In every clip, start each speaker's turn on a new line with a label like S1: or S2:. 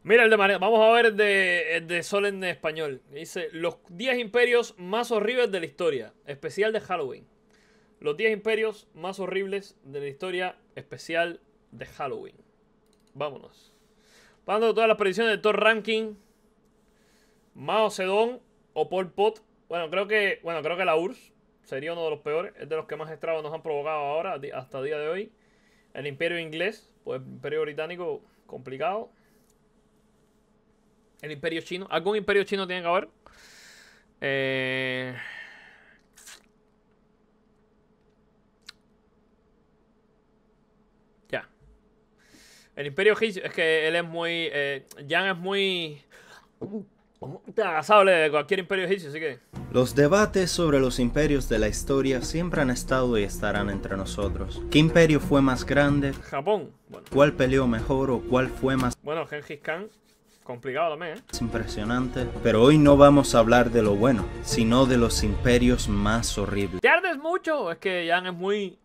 S1: Mira el de María. Vamos a ver el de Sol en español. Dice: los 10 imperios más horribles de la historia. Especial de Halloween. Los 10 imperios más horribles de la historia. Especial de Halloween. Vámonos. Pasando de todas las predicciones de Thor Ranking. Mao Zedong o Pol Pot. Creo que la URSS sería uno de los peores. Es de los que más estragos nos han provocado ahora, hasta el día de hoy. El imperio inglés, pues el imperio británico, complicado. El imperio chino. ¿Algún imperio chino tiene que haber? Ya. El imperio egipcio. Es que él es muy... Jan es muy... agasable de cualquier imperio egipcio, así que...
S2: Los debates sobre los imperios de la historia siempre han estado y estarán entre nosotros. ¿Qué imperio fue más grande?
S1: Japón. Bueno,
S2: ¿Cuál peleó mejor o cuál fue más
S1: Gengis Khan. Complicado también, ¿eh?
S2: impresionante? Pero hoy no vamos a hablar de lo bueno, sino de los imperios más horribles.
S1: ¿Te ardes mucho? Es que Jan es muy...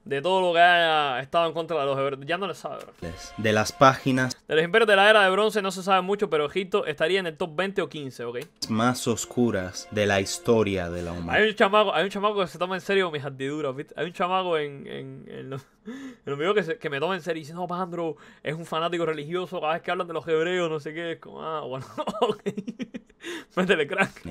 S1: De todo lo que haya estado en contra de los hebreos. Ya no le sabe, bro.
S2: De las páginas
S1: De los imperios de la era de bronce no se sabe mucho, pero Egipto estaría en el top 20 o 15, ¿ok?
S2: más oscuras de la historia de la humanidad.
S1: Hay un chamaco que se toma en serio mis ardiduras, ¿viste? Hay un chamaco en los videos que me toma en serio y dice: no, Pandro, es un fanático religioso, cada vez que hablan de los hebreos, no sé qué, es como, bueno, ok. Métele crack.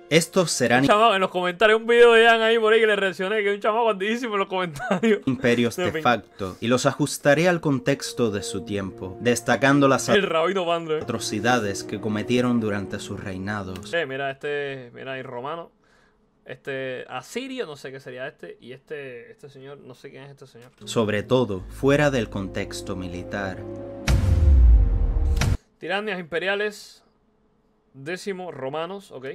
S2: Estos serán
S1: Un chamaco en los comentarios, un video de Jan ahí por ahí que le reaccioné, que hay un chamaco ardidísimo en los comentarios.
S2: imperios de facto y los ajustaré al contexto de su tiempo, destacando las
S1: El rabino Pandro,
S2: atrocidades que cometieron durante sus reinados.
S1: mira, mira ahí romano. Asirio, no sé qué sería y este señor, no sé quién es este señor.
S2: Sobre todo, fuera del contexto militar.
S1: Tiranias imperiales, décimo, romanos, ok.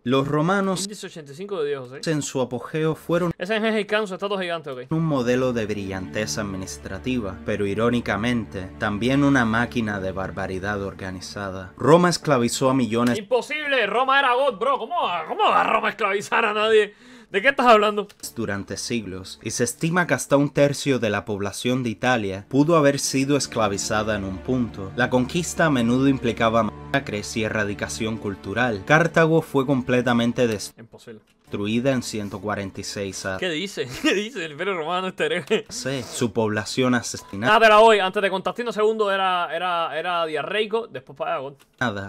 S2: Los romanos
S1: Índice 85 de Dios,
S2: en su apogeo fueron
S1: Ese es Gengis Khan, su estatua gigante, ok.
S2: un modelo de brillantez administrativa, pero irónicamente, también una máquina de barbaridad organizada. Roma esclavizó a millones
S1: ¡Imposible! Roma era God, bro. ¿Cómo va Roma a esclavizar a nadie? ¿De qué estás hablando?
S2: durante siglos, y se estima que hasta un tercio de la población de Italia pudo haber sido esclavizada en un punto. La conquista a menudo implicaba masacres y erradicación cultural. Cartago fue completamente
S1: Imposible.
S2: destruida en 146 a.C.
S1: ¿Qué dice? ¿Qué dice? El imperio romano este hereje.
S2: Su población asesinada
S1: Te la doy. Antes de Constantino II era diarreico, después para God.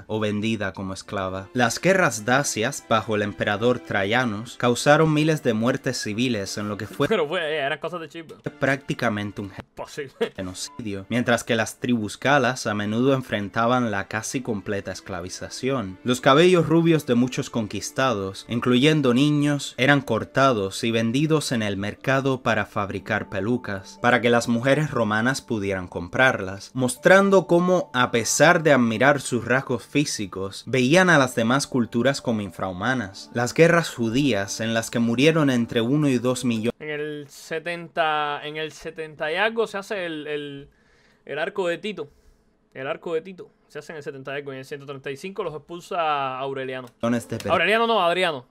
S2: o vendida como esclava. Las guerras dacias, bajo el emperador Trajanos, causaron miles de muertes civiles en lo que fue
S1: Pero eran cosas de chip.
S2: prácticamente un
S1: Imposible.
S2: genocidio, mientras que las tribus galas a menudo enfrentaban la casi completa esclavización. Los cabellos rubios de muchos conquistados, incluyendo niños, eran cortados y vendidos en el mercado para fabricar pelucas, para que las mujeres romanas pudieran comprarlas, mostrando cómo, a pesar de admirar sus rasgos físicos, veían a las demás culturas como infrahumanas. Las guerras judías, en las que murieron entre 1 y 2 millones
S1: En el 70 y algo se hace el arco de Tito. El arco de Tito se hace en el 70 y algo. En el 135 los expulsa Aureliano.
S2: de
S1: Aureliano no, Adriano.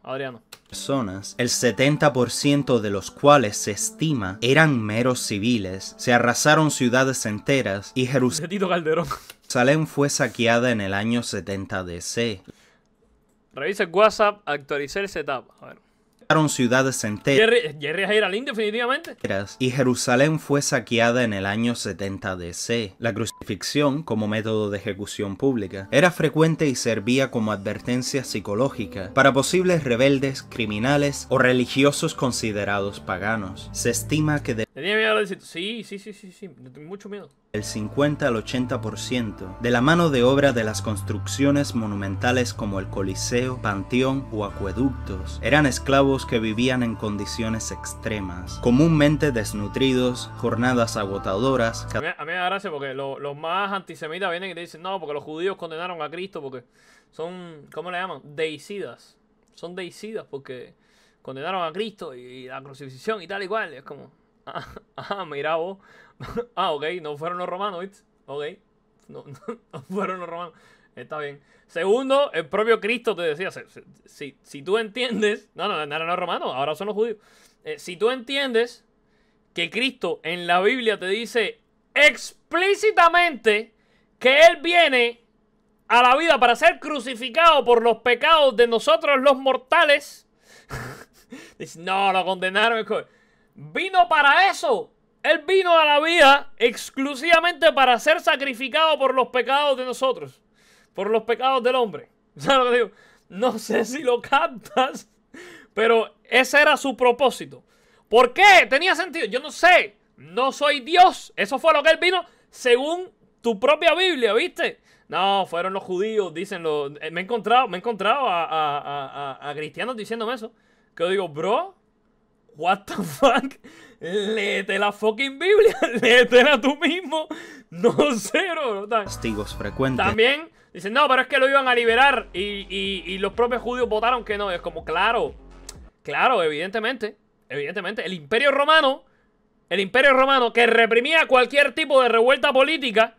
S2: personas, el 70% de los cuales se estima eran meros civiles. Se arrasaron ciudades enteras y
S1: De Tito Calderón.
S2: Jerusalén fue saqueada en el año 70 DC.
S1: Revisa el WhatsApp, actualicé el setup. A ver.
S2: Ciudades enteras
S1: Jerry Jairalín, definitivamente.
S2: y Jerusalén fue saqueada en el año 70 DC. La crucifixión, como método de ejecución pública, era frecuente y servía como advertencia psicológica para posibles rebeldes, criminales o religiosos considerados paganos. Se estima que
S1: Tenía miedo del sitio. Sí. Tengo mucho miedo.
S2: del 50 al 80% de la mano de obra de las construcciones monumentales como el Coliseo, Panteón o acueductos eran esclavos que vivían en condiciones extremas, comúnmente desnutridos, jornadas agotadoras.
S1: A mí me da gracia porque los más antisemitas vienen y te dicen: no, porque los judíos condenaron a Cristo porque son, ¿cómo le llaman? Deicidas. Son deicidas porque condenaron a Cristo y la crucifixión y tal y cual. Y es como, mira vos. Ok, no fueron los romanos, ¿viste? Ok, no fueron los romanos. Está bien. Segundo, el propio Cristo te decía: si tú entiendes... No eran los romanos, ahora son los judíos. Si tú entiendes que Cristo en la Biblia te dice explícitamente que Él viene a la vida para ser crucificado por los pecados de nosotros los mortales. Dice, no, lo condenaron. Vino para eso. Él vino a la vida exclusivamente para ser sacrificado por los pecados de nosotros. Por los pecados del hombre. ¿Sabes lo que digo? No sé si lo captas, pero ese era su propósito. ¿Por qué? ¿Tenía sentido? Yo no sé. No soy Dios. Eso fue lo que Él vino según tu propia Biblia, ¿viste? No, fueron los judíos, dicen los... Me he encontrado a cristianos diciéndome eso. Que yo digo, bro, what the fuck? Léete la fucking Biblia. Léetela tú mismo. No sé, bro.
S2: Castigos frecuentes.
S1: También dicen, no, pero es que lo iban a liberar y los propios judíos votaron que no. Es como, claro, evidentemente, el Imperio Romano que reprimía cualquier tipo de revuelta política,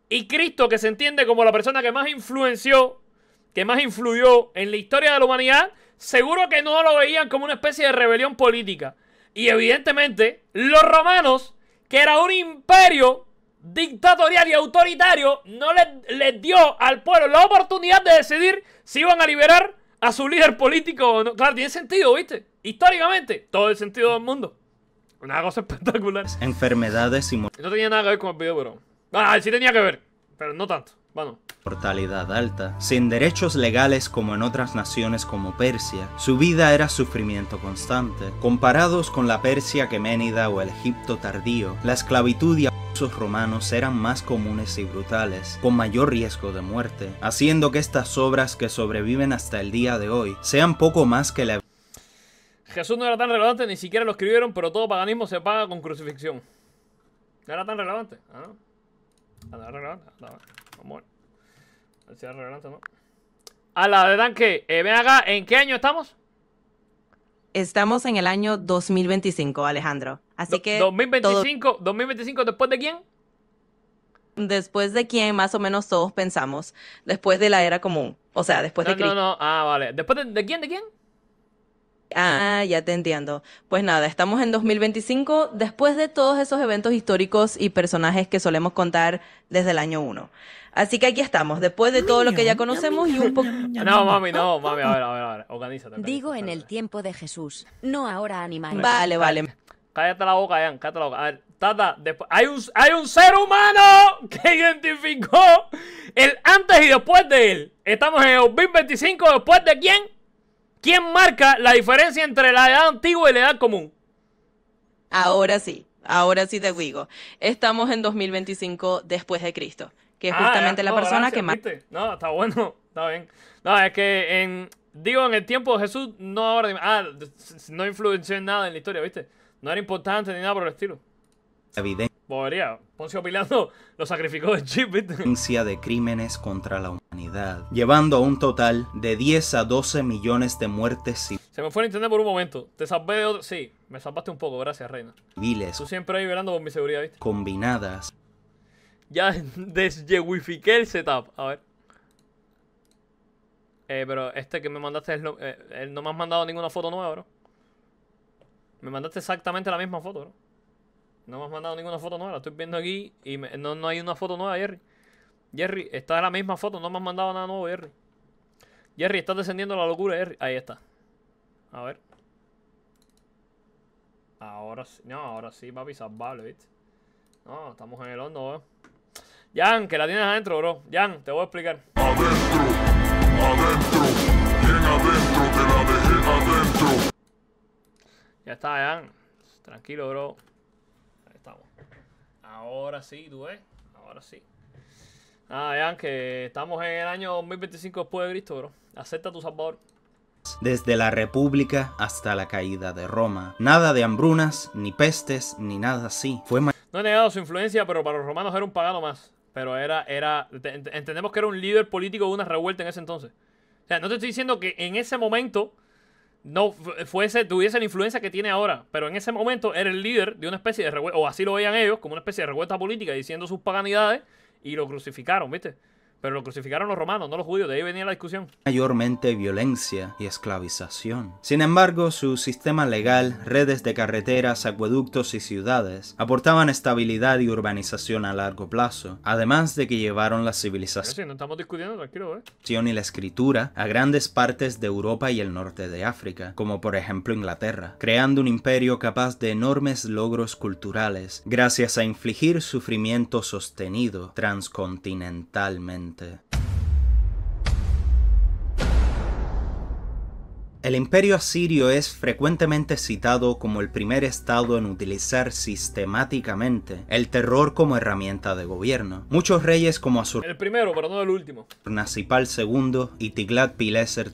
S1: y Cristo, que se entiende como la persona que más influyó en la historia de la humanidad, seguro que no lo veían como una especie de rebelión política. Y evidentemente, los romanos, que era un imperio dictatorial y autoritario, no les dio al pueblo la oportunidad de decidir si iban a liberar a su líder político o no. Claro, tiene sentido, ¿viste? Históricamente, todo el sentido del mundo. Una cosa espectacular.
S2: Enfermedades y
S1: No tenía nada que ver con el video, pero... Ah, sí tenía que ver, pero no tanto. Bueno.
S2: mortalidad alta. Sin derechos legales como en otras naciones como Persia, su vida era sufrimiento constante. Comparados con la Persia aqueménida o el Egipto tardío, la esclavitud y abusos romanos eran más comunes y brutales, con mayor riesgo de muerte, haciendo que estas obras que sobreviven hasta el día de hoy sean poco más que la...
S1: Jesús no era tan relevante, ni siquiera lo escribieron, pero todo paganismo se paga con crucifixión. ¿No era tan relevante? Ah, no. Ah, no era relevante. No, vamos a ver si era relevante o no. A la verdad que, ven acá, ¿en qué año estamos?
S3: Estamos en el año 2025, Alejandro. Así que
S1: 2025, 2025, ¿después de quién?
S3: Después de quién más o menos todos pensamos. Después de la era común. O sea, después de Cristo.
S1: No. Ah, vale. ¿Después de quién? ¿De quién?
S3: Ah, ya te entiendo. Pues nada, estamos en 2025 después de todos esos eventos históricos y personajes que solemos contar desde el año 1. Así que aquí estamos, después de todo lo que ya conocemos y un poco...
S1: No, mami, a ver. Organízate.
S4: Digo en el tiempo de Jesús, no ahora animal.
S3: Vale.
S1: Cállate la boca, Jan, cállate la boca. A ver, Tata, después, hay un ser humano que identificó el antes y después de él. Estamos en el 2025, ¿después de quién? ¿Quién marca la diferencia entre la edad antigua y la edad común?
S3: Ahora sí te digo. Estamos en 2025 después de Cristo, que es justamente la persona que más...
S1: No, está bueno, está bien. No, es que en el tiempo de Jesús, no ahora... no influenció en nada en la historia, ¿viste? No era importante ni nada por el estilo. Bobería. Poncio Pilato lo sacrificó de chip, ¿viste?
S2: Evidencia de crímenes contra la humanidad, llevando a un total de 10 a 12 millones de muertes
S1: Se me fue el internet por un momento. Te salvé de otro... Sí, me salvaste un poco, gracias, reina.
S2: civiles
S1: Tú siempre ahí velando por mi seguridad, ¿viste?
S2: combinadas.
S1: Ya desyewifiqué el setup. A ver. Pero este que me mandaste es no me has mandado ninguna foto nueva, bro. Me mandaste exactamente la misma foto, bro. No me has mandado ninguna foto nueva. La estoy viendo aquí y no hay una foto nueva, Jerry. Jerry, está la misma foto. No me has mandado nada nuevo, Jerry. Jerry, estás descendiendo la locura, Jerry. Ahí está. A ver. Ahora sí, papi, salvable, ¿viste? No, estamos en el hondo, bro. Jan, que la tienes adentro, bro. Jan, te voy a explicar.
S5: Adentro, bien adentro, te la dejé adentro.
S1: Ya está, Jan. Tranquilo, bro. Ahí estamos. Ahora sí, tú ves. Ahora sí. Nada, Jan, que estamos en el año 2025 después de Cristo, bro. Acepta tu salvador.
S2: Desde la República hasta la caída de Roma. Nada de hambrunas, ni pestes, ni nada así.
S1: No he negado su influencia, pero para los romanos era un pagano más. Pero entendemos que era un líder político de una revuelta en ese entonces. O sea, no te estoy diciendo que en ese momento no tuviese la influencia que tiene ahora, pero en ese momento era el líder de una especie de revuelta, o así lo veían ellos, como una especie de revuelta política, diciendo sus paganidades, y lo crucificaron, ¿viste? Pero lo crucificaron los romanos, no los judíos, de ahí venía la discusión.
S2: Mayormente violencia y esclavización. Sin embargo, su sistema legal, redes de carreteras, acueductos y ciudades aportaban estabilidad y urbanización a largo plazo, además de que llevaron la civilización
S1: Sí, no estamos discutiendo, tranquilo,
S2: y la escritura a grandes partes de Europa y el norte de África, como por ejemplo Inglaterra, creando un imperio capaz de enormes logros culturales gracias a infligir sufrimiento sostenido transcontinentalmente. El imperio asirio es frecuentemente citado como el primer estado en utilizar sistemáticamente el terror como herramienta de gobierno. Muchos reyes como
S1: El primero, pero no el último.
S2: Ashurnasirpal II y Tiglat-Pileser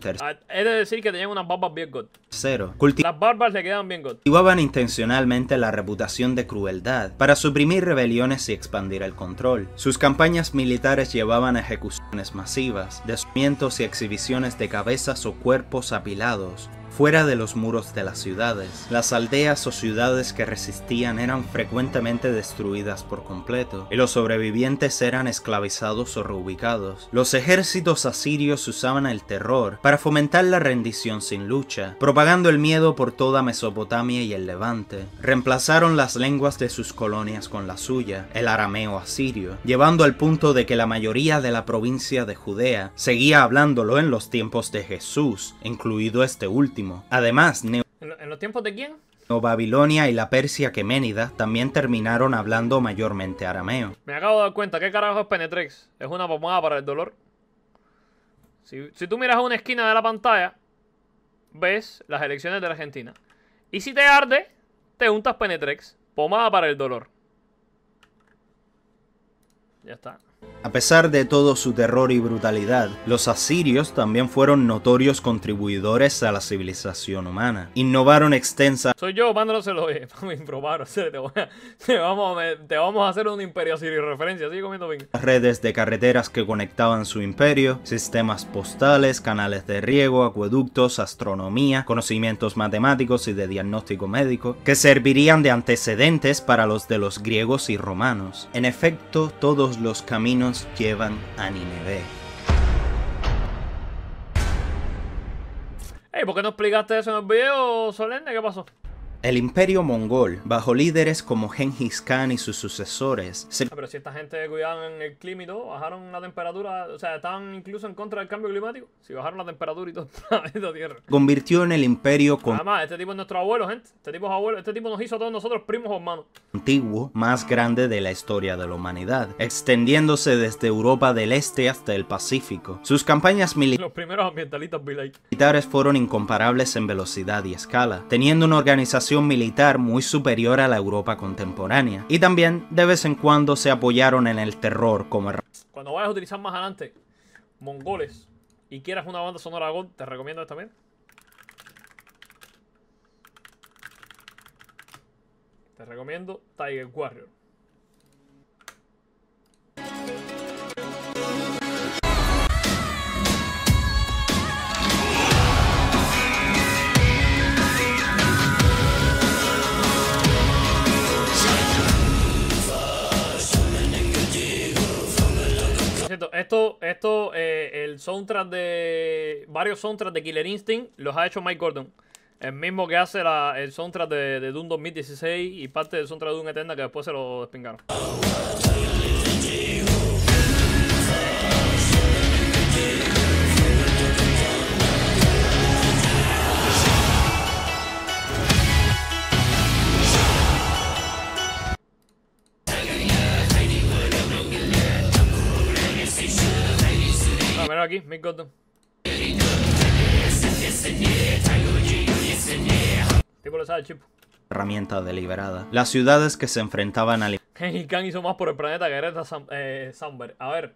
S1: He de decir que tenían unas barbas bien god.
S2: III
S1: Las barbas le quedan bien god.
S2: cultivaban intencionalmente la reputación de crueldad para suprimir rebeliones y expandir el control. Sus campañas militares llevaban a ejecuciones masivas, descubrimientos y exhibiciones de cabezas o cuerpos apilados fuera de los muros de las ciudades. Las aldeas o ciudades que resistían eran frecuentemente destruidas por completo, y los sobrevivientes eran esclavizados o reubicados. Los ejércitos asirios usaban el terror para fomentar la rendición sin lucha, propagando el miedo por toda Mesopotamia y el Levante. Reemplazaron las lenguas de sus colonias con la suya, el arameo asirio, llevando al punto de que la mayoría de la provincia de Judea seguía hablándolo en los tiempos de Jesús, incluido este último. Además,
S1: ¿En los tiempos de quién?
S2: Babilonia y la Persia aqueménida también terminaron hablando mayormente arameo.
S1: Me acabo de dar cuenta, ¿qué carajo es Penetrex? Es una pomada para el dolor. Si tú miras a una esquina de la pantalla, ves las elecciones de la Argentina. Y si te arde, te untas Penetrex, pomada para el dolor. Ya está.
S2: A pesar de todo su terror y brutalidad, los asirios también fueron notorios contribuidores a la civilización humana. Innovaron extensas
S1: Soy yo, mándaloselo, vamos a improbar, o sea, te vamos a hacer un imperio asirio referencia, sigue comiendo bien.
S2: redes de carreteras que conectaban su imperio, sistemas postales, canales de riego, acueductos, astronomía, conocimientos matemáticos y de diagnóstico médico, que servirían de antecedentes para los de los griegos y romanos. En efecto, todos los caminos llevan a Nínive.
S1: Ey, ¿por qué no explicaste eso en el video, Solemne? ¿Qué pasó?
S2: El imperio mongol, bajo líderes como Genghis Khan y sus sucesores, se
S1: Pero si esta gente cuidaban el clima y todo, bajaron la temperatura, o sea, estaban incluso en contra del cambio climático. Si bajaron la temperatura y todo, la tierra.
S2: convirtió en el imperio
S1: Además, este tipo es nuestro abuelo, gente. Este tipo es abuelo, este tipo nos hizo a todos nosotros primos o hermanos.
S2: antiguo más grande de la historia de la humanidad, extendiéndose desde Europa del Este hasta el Pacífico. Sus campañas
S1: Los primeros ambientalistas be like.
S2: militares fueron incomparables en velocidad y escala, teniendo una organización militar muy superior a la Europa contemporánea, y también de vez en cuando se apoyaron en el terror como
S1: Cuando vayas a utilizar más adelante mongoles y quieras una banda sonora gold, te recomiendo esta también. Te recomiendo Tiger Warrior. El soundtrack de... Varios soundtracks de Killer Instinct los ha hecho Mike Gordon. El mismo que hace el soundtrack de Doom 2016 y parte del soundtrack de Doom Eternal, que después se lo despingaron. Mira aquí, Mike Gordon. Tipo le sabe el chip.
S2: herramienta deliberada. Las ciudades que se enfrentaban al
S1: Genghis Khan hizo más por el planeta que Greta Thunberg. A ver,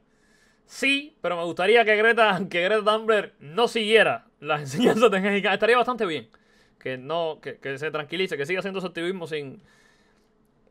S1: sí, pero me gustaría que Greta Thunberg no siguiera las enseñanzas de Genghis Khan. Estaría bastante bien. Que se tranquilice, que siga haciendo su activismo sin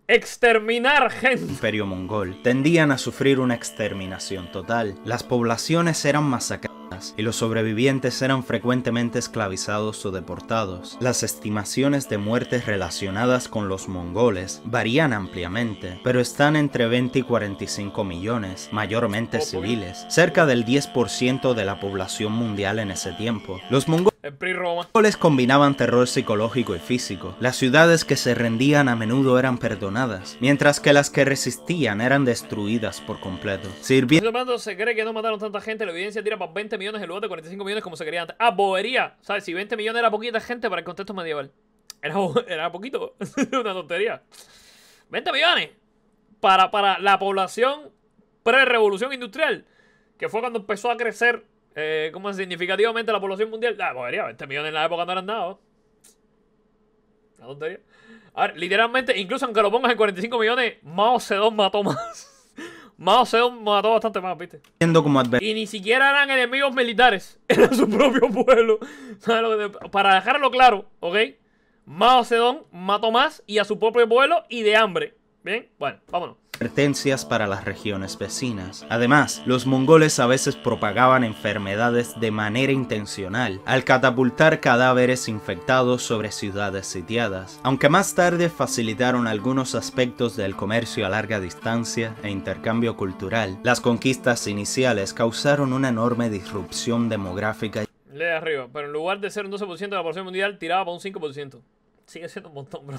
S1: exterminar gente.
S2: Imperio mongol tendían a sufrir una exterminación total. Las poblaciones eran masacradas y los sobrevivientes eran frecuentemente esclavizados o deportados. Las estimaciones de muertes relacionadas con los mongoles varían ampliamente, pero están entre 20 y 45 millones, mayormente civiles, cerca del 10% de la población mundial en ese tiempo. Los
S1: El PRI Roma.
S2: mongoles combinaban terror psicológico y físico. Las ciudades que se rendían a menudo eran perdonadas, mientras que las que resistían eran destruidas por completo.
S1: Cuando se cree que no mataron tanta gente, la evidencia tira para 20 millones en lugar de 45 millones como se quería antes. Ah, bobería. ¿Sabes? Si 20 millones era poquita gente para el contexto medieval. Era poquito. Una tontería. 20 millones. Para la población pre-revolución industrial. Que fue cuando empezó a crecer como significativamente la población mundial. Ah, bobería. 20 millones en la época no eran nada, ¿no? Una tontería. A ver, literalmente, incluso aunque lo pongas en 45 millones, Mao Zedong mató más. Mao Zedong mató bastante más, ¿viste?
S2: Como
S1: Y ni siquiera eran enemigos militares. Era su propio pueblo. Para dejarlo claro, ¿ok? Mao Zedong mató más y a su propio pueblo y de hambre. ¿Bien? Bueno, vámonos.
S2: advertencias para las regiones vecinas. Además, los mongoles a veces propagaban enfermedades de manera intencional, al catapultar cadáveres infectados sobre ciudades sitiadas, aunque más tarde facilitaron algunos aspectos del comercio a larga distancia e intercambio cultural. Las conquistas iniciales causaron una enorme disrupción demográfica.
S1: Lee arriba, pero en lugar de ser un 12% de la población mundial, tiraba para un 5%. Sigue siendo un montón, bro.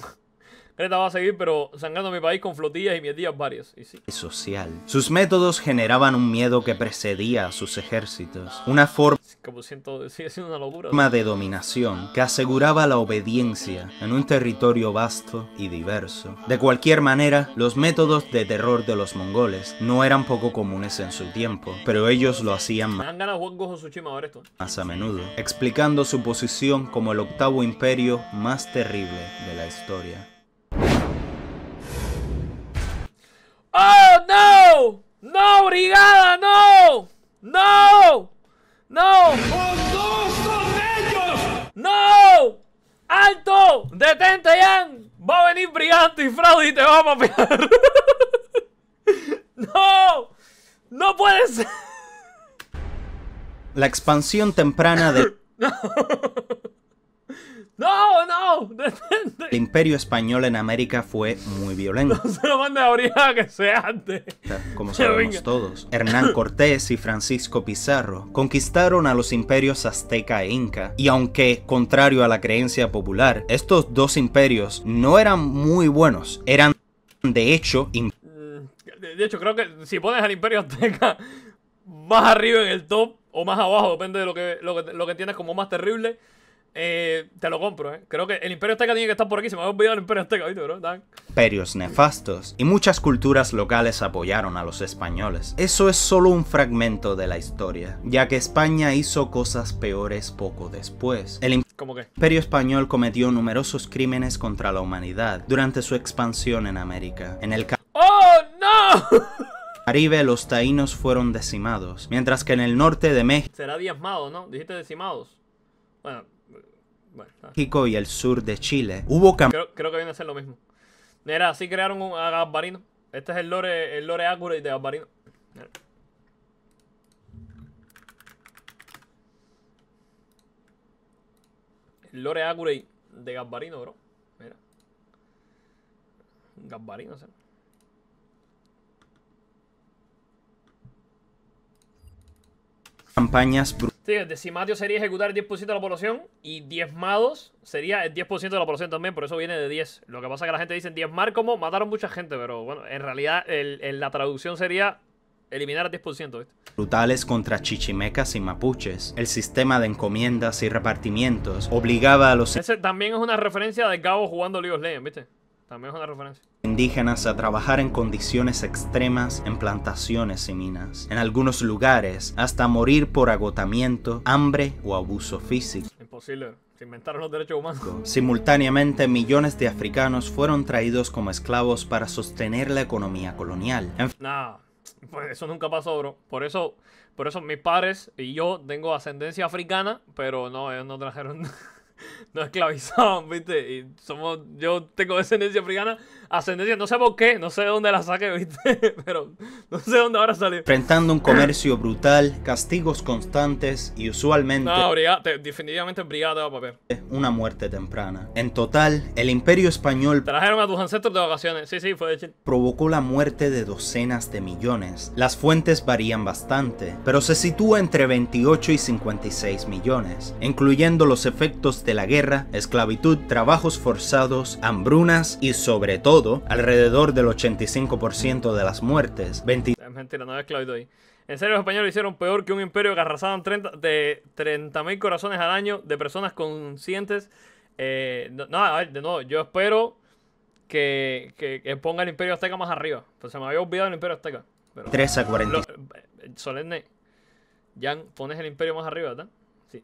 S1: Greta va a seguir, pero sangrando mi país con flotillas y mierdillas varias. Y sí.
S2: Social. Sus métodos generaban un miedo que precedía a sus ejércitos, una forma
S1: 5% sigue siendo una locura.
S2: de dominación que aseguraba la obediencia en un territorio vasto y diverso. De cualquier manera, los métodos de terror de los mongoles no eran poco comunes en su tiempo, pero ellos lo hacían
S1: Me dan ganas de jugar Gojo Tsushima ahora esto.
S2: más a menudo, explicando su posición como el octavo imperio más terrible de la historia.
S1: ¡Oh, no! ¡No, brigada! ¡No! ¡No! ¡No! ¡No! ¡Alto! ¡Detente, Jan! Va a venir brigante y fraude y te va a mapear. ¡No! ¡No puede ser!
S2: La expansión temprana del
S1: ¡No, no! ¡Detente!
S2: imperio español en América fue muy violento.
S1: No se lo mande a brigada que sea antes.
S2: Como
S1: Ya,
S2: sabemos
S1: venga.
S2: todos, Hernán Cortés y Francisco Pizarro conquistaron a los imperios azteca e inca, y aunque, contrario a la creencia popular, estos dos imperios no eran muy buenos, eran de hecho
S1: De hecho, creo que si pones al Imperio Azteca más arriba en el top o más abajo, depende de lo que tienes como más terrible, te lo compro, Creo que el Imperio Azteca tiene que estar por aquí. Se me había olvidado el Imperio Azteca, ¿viste, bro?
S2: imperios nefastos, y muchas culturas locales apoyaron a los españoles. Eso es solo un fragmento de la historia, ya que España hizo cosas peores poco después. El
S1: ¿Cómo que?
S2: Imperio español cometió numerosos crímenes contra la humanidad durante su expansión en América. En el
S1: ¡Oh, no!
S2: Caribe, los taínos fueron decimados, mientras que en el norte de
S1: Será diezmado, ¿no? Dijiste decimados. Bueno,
S2: México y el sur de Chile hubo
S1: creo que viene a ser lo mismo. Mira, así crearon a Gasbarino. Este es el lore accurate de Gasbarino. Mira. El lore accurate de Gasbarino, bro. Mira. Gasbarino, ¿sabes?
S2: campañas
S1: Sí, el decimatio sería ejecutar el 10% de la población y diezmados sería el 10% de la población también, por eso viene de 10. Lo que pasa es que la gente dice diezmar como mataron mucha gente, pero bueno, en realidad la traducción sería eliminar el 10%, ¿viste?
S2: brutales contra chichimecas y mapuches. El sistema de encomiendas y repartimientos obligaba a los
S1: Ese también es una referencia de Gabo jugando League of Legends, ¿viste? También es una referencia.
S2: indígenas a trabajar en condiciones extremas en plantaciones y minas. En algunos lugares, hasta morir por agotamiento, hambre o abuso físico.
S1: Imposible, se inventaron los derechos humanos.
S2: Simultáneamente, millones de africanos fueron traídos como esclavos para sostener la economía colonial.
S1: Nah, pues eso nunca pasó, bro. Por eso mis padres y yo tengo ascendencia africana, pero no, ellos no trajeron... No esclavizaban, ¿viste? Yo tengo descendencia africana, ascendencia. No sé por qué, no sé de dónde la saqué, ¿viste? Pero no sé dónde ahora salió.
S2: enfrentando un comercio brutal, castigos constantes y usualmente
S1: No, definitivamente brigada te va a papel.
S2: una muerte temprana. En total, el Imperio Español
S1: Trajeron a tus ancestros de vacaciones. Sí, fue de chill.
S2: provocó la muerte de docenas de millones. Las fuentes varían bastante, pero se sitúa entre 28 y 56 millones, incluyendo los efectos de la guerra, esclavitud, trabajos forzados, hambrunas y sobre todo, alrededor del 85% de las muertes,
S1: Es mentira, no había esclavitud ahí. En serio, los españoles hicieron peor que un imperio que arrasaban 30.000 corazones al año de personas conscientes. A ver, de nuevo, yo espero que ponga el imperio azteca más arriba. Pues se me había olvidado el imperio azteca. Pero,
S2: 3 a 40.
S1: Solemne, Jan, pones el imperio más arriba, ¿verdad?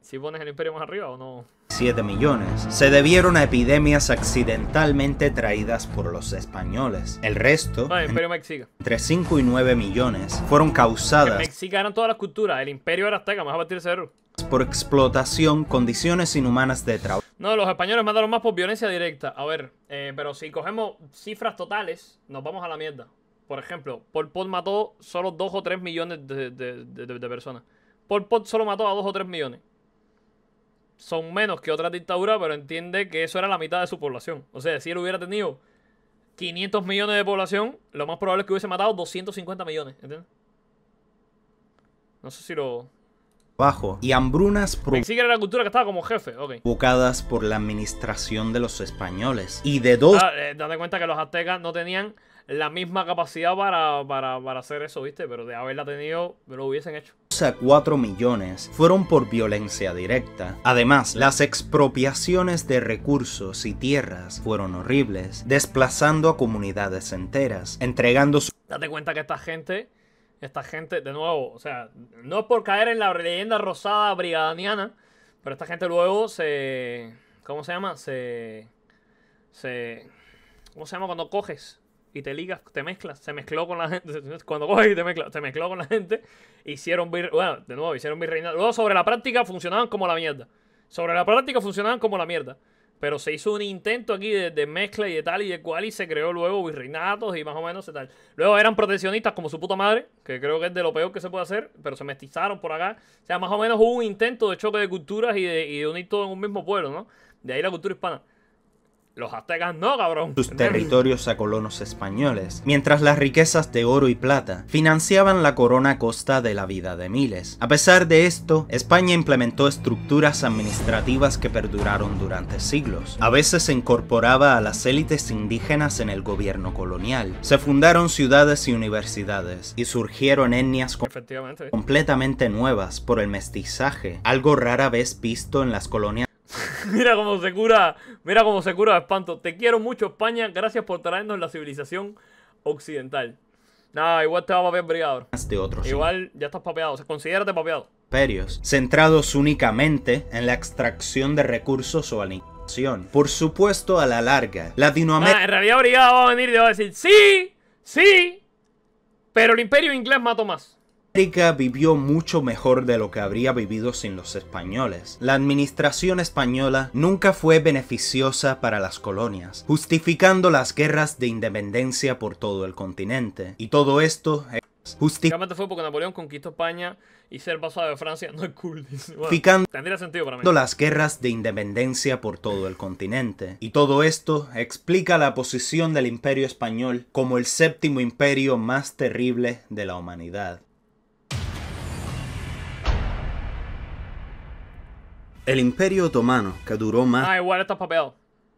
S1: ¿Sí pones el imperio más arriba o no?
S2: 7 millones se debieron a epidemias accidentalmente traídas por los españoles. El resto,
S1: No, el imperio mexica.
S2: entre 5 y 9 millones, fueron
S1: En
S2: causadas
S1: Mexica eran todas las culturas. El imperio era azteca, me vas a partir el cerro.
S2: por explotación, condiciones inhumanas de trabajo.
S1: No, los españoles mataron más por violencia directa. A ver, pero si cogemos cifras totales, nos vamos a la mierda. Por ejemplo, Pol Pot mató solo 2 o 3 millones de personas. Pol Pot solo mató a 2 o 3 millones. Son menos que otras dictaduras, pero entiende que eso era la mitad de su población. O sea, si él hubiera tenido 500 millones de población, lo más probable es que hubiese matado 250 millones. ¿Entiendes? No sé si lo...
S2: Y hambrunas
S1: Mexica era la cultura que estaba como jefe, ok.
S2: provocadas por la administración de los españoles. Y de 2
S1: Date cuenta que los aztecas no tenían la misma capacidad para hacer eso, ¿viste? Pero de haberla tenido, lo hubiesen hecho.
S2: a 4 millones fueron por violencia directa. Además, las expropiaciones de recursos y tierras fueron horribles, desplazando a comunidades enteras, entregando su
S1: Date cuenta que esta gente, de nuevo, o sea, no es por caer en la leyenda rosada brigadaniana, pero esta gente luego ¿cómo se llama? ¿Cómo se llama cuando coges y te ligas, te mezclas? Se mezcló con la gente. Cuando coges y te mezclas, se mezcló con la gente. Hicieron virreinato. Luego sobre la práctica funcionaban como la mierda. Pero se hizo un intento aquí de mezcla y de tal y de cual, y se creó luego virreinatos y más o menos tal. Luego eran proteccionistas como su puta madre, que creo que es de lo peor que se puede hacer, pero se mestizaron por acá. O sea, más o menos hubo un intento de choque de culturas y de unir todo en un mismo pueblo, ¿no? De ahí la cultura hispana. Los aztecas no, cabrón.
S2: sus territorios a colonos españoles, mientras las riquezas de oro y plata financiaban la corona a costa de la vida de miles. A pesar de esto, España implementó estructuras administrativas que perduraron durante siglos. A veces se incorporaba a las élites indígenas en el gobierno colonial. Se fundaron ciudades y universidades, y surgieron etnias
S1: Efectivamente.
S2: completamente nuevas por el mestizaje, algo rara vez visto en las colonias
S1: Mira cómo se cura de espanto. Te quiero mucho, España. Gracias por traernos la civilización occidental. Nada, igual te va a papear brigado.
S2: de otros
S1: Igual ya estás papeado. O sea, considérate papeado.
S2: imperios, centrados únicamente en la extracción de recursos o aniquilación. Por supuesto, a la larga, Latinoamérica
S1: En realidad brigado va a venir y va a decir sí, pero el imperio inglés mató más.
S2: vivió mucho mejor de lo que habría vivido sin los españoles. La administración española nunca fue beneficiosa para las colonias, justificando las guerras de independencia por todo el continente. Y todo esto es
S1: Básicamente fue porque Napoleón conquistó España y ser pasado de Francia no es cool. Dice. Bueno,
S2: justificando
S1: tendría sentido para mí.
S2: las guerras de independencia por todo el continente. Y todo esto explica la posición del Imperio Español como el séptimo imperio más terrible de la humanidad. El Imperio Otomano, que duró más
S1: Igual estás papeado.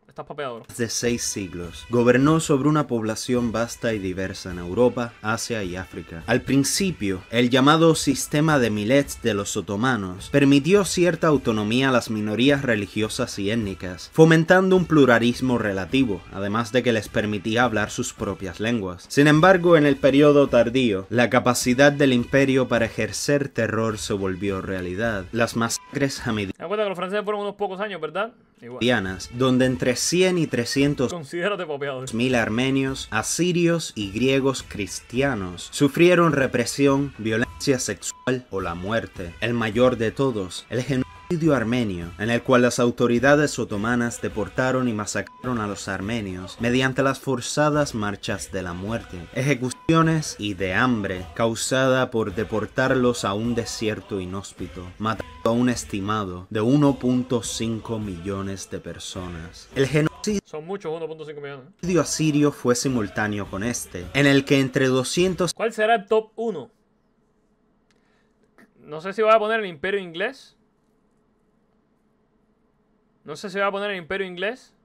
S1: Estás papeado, bro.
S2: de 6 siglos, gobernó sobre una población vasta y diversa en Europa, Asia y África. Al principio, el llamado sistema de Milets de los otomanos permitió cierta autonomía a las minorías religiosas y étnicas, fomentando un pluralismo relativo, además de que les permitía hablar sus propias lenguas. Sin embargo, en el periodo tardío, la capacidad del imperio para ejercer terror se volvió realidad. Las masacres
S1: Me da cuenta que los franceses fueron unos pocos años, ¿verdad? Igual.
S2: hamidianas, donde entre 100 y 300
S1: Considérate papeado.
S2: 1000 armenios, asirios y griegos cristianos sufrieron represión, violencia sexual o la muerte. El mayor de todos, el genocidio genocidio armenio, en el cual las autoridades otomanas deportaron y masacraron a los armenios mediante las forzadas marchas de la muerte, ejecuciones y de hambre causada por deportarlos a un desierto inhóspito, matando a un estimado de 1.5 millones de personas. El genocidio
S1: Son muchos, 1.5 millones.
S2: asirio fue simultáneo con este, en el que entre 200
S1: ¿Cuál será el top 1? No sé si voy a poner el Imperio Inglés. No sé si voy a poner el Imperio Inglés.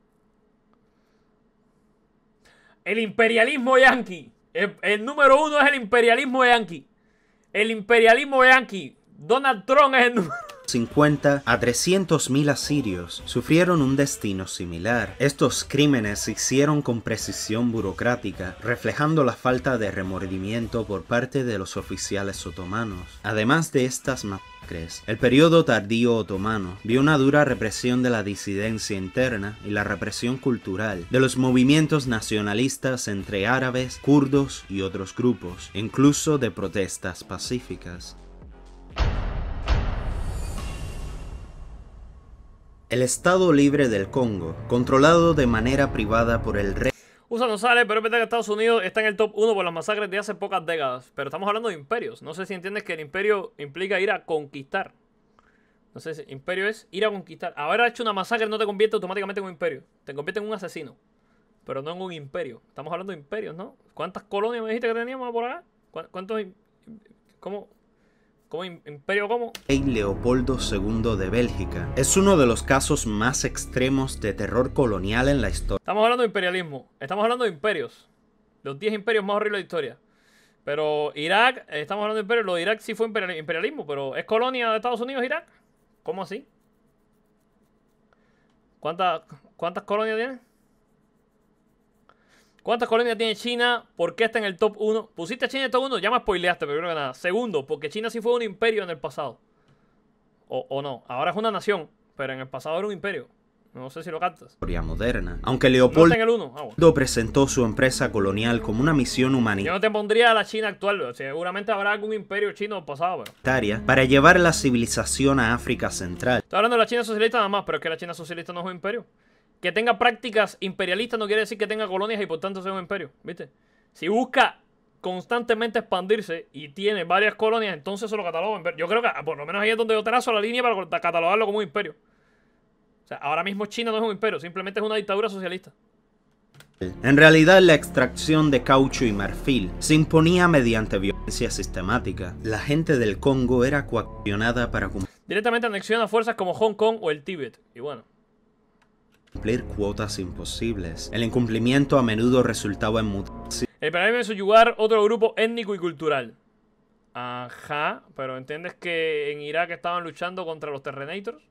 S1: El imperialismo yankee. El número 1 es el imperialismo yankee. El imperialismo yankee. Donald Trump es el número
S2: 50 a 300.000 asirios sufrieron un destino similar. Estos crímenes se hicieron con precisión burocrática, reflejando la falta de remordimiento por parte de los oficiales otomanos. Además de estas masacres, el periodo tardío otomano vio una dura represión de la disidencia interna y la represión cultural de los movimientos nacionalistas entre árabes, kurdos y otros grupos, incluso de protestas pacíficas. El Estado Libre del Congo, controlado de manera privada por el rey.
S1: USA no sale, pero es verdad que Estados Unidos está en el top 1 por las masacres de hace pocas décadas. Pero estamos hablando de imperios. No sé si entiendes que el imperio implica ir a conquistar. No sé si imperio es ir a conquistar. Haber hecho una masacre no te convierte automáticamente en un imperio. Te convierte en un asesino. Pero no en un imperio. Estamos hablando de imperios, ¿no? ¿Cuántas colonias me dijiste que teníamos por acá? ¿Cuántos? ¿Cómo imperio cómo?
S2: Rey Leopoldo II de Bélgica es uno de los casos más extremos de terror colonial en la historia.
S1: Estamos hablando de imperialismo. Estamos hablando de imperios. Los 10 imperios más horribles de la historia. Pero Irak, estamos hablando de imperios. Lo de Irak sí fue imperialismo, pero ¿es colonia de Estados Unidos Irak? ¿Cómo así? ¿Cuántas colonias tiene? ¿Cuántas colonias tiene China? ¿Por qué está en el top 1? Pusiste a China en el top 1, ya me spoileaste, pero creo que nada. Segundo, porque China sí fue un imperio en el pasado. O no, ahora es una nación, pero en el pasado era un imperio. No sé si lo captas.
S2: Historia moderna. Aunque
S1: No
S2: Leopoldo
S1: está en el 1. Bueno.
S2: presentó su empresa colonial como una misión
S1: Yo
S2: humanitaria
S1: no te pondría a la China actual. Seguramente habrá algún imperio chino del pasado, pero...
S2: para llevar la civilización a África Central.
S1: Estoy hablando de la China socialista nada más, pero es que la China socialista no es un imperio. Que tenga prácticas imperialistas no quiere decir que tenga colonias y por tanto sea un imperio, ¿viste? Si busca constantemente expandirse y tiene varias colonias, entonces eso lo cataloga imperio. Yo creo que por lo menos ahí es donde yo trazo la línea para catalogarlo como un imperio. O sea, ahora mismo China no es un imperio, simplemente es una dictadura socialista.
S2: En realidad, la extracción de caucho y marfil se imponía mediante violencia sistemática. La gente del Congo era coaccionada para
S1: Directamente anexiona fuerzas como Hong Kong o el Tíbet. Y bueno,
S2: cumplir cuotas imposibles. El incumplimiento a menudo resultaba en mutación.
S1: el imperialismo es subyugar otro grupo étnico y cultural. Ajá, pero ¿entiendes que en Irak estaban luchando contra los Terrenators?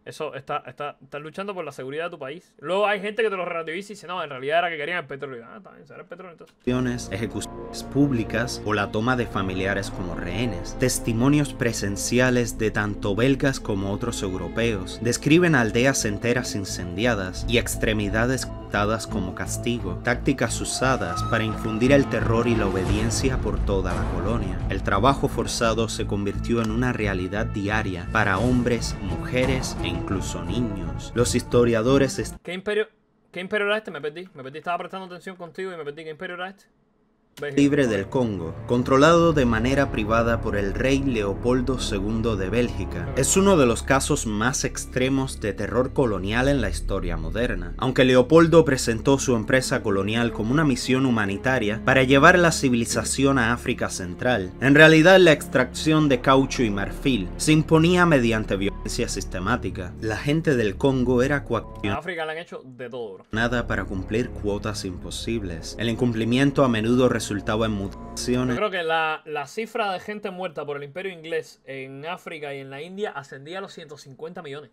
S1: Eso están luchando por la seguridad de tu país. Luego hay gente que te lo relativiza y dice, no, en realidad era que querían el petróleo. Ah, también será el petróleo entonces.
S2: Ejecuciones públicas o la toma de familiares como rehenes. Testimonios presenciales de tanto belgas como otros europeos describen aldeas enteras incendiadas y extremidades cortadas como castigo. Tácticas usadas para infundir el terror y la obediencia por toda la colonia. El trabajo forzado se convirtió en una realidad diaria para hombres, mujeres e incluso niños. Los historiadores...
S1: ¿Qué imperio era este? Me perdí, estaba prestando atención contigo y me perdí. ¿Qué imperio era este?
S2: Libre del Congo, controlado de manera privada por el rey Leopoldo II de Bélgica, es uno de los casos más extremos de terror colonial en la historia moderna. Aunque Leopoldo presentó su empresa colonial como una misión humanitaria para llevar la civilización a África Central, en realidad la extracción de caucho y marfil se imponía mediante violencia sistemática. La gente del Congo era
S1: En África le han hecho de todo, bro.
S2: nada para cumplir cuotas imposibles. El incumplimiento a menudo resultaba en mutaciones.
S1: Yo creo que la cifra de gente muerta por el imperio inglés en África y en la India ascendía a los 150 millones.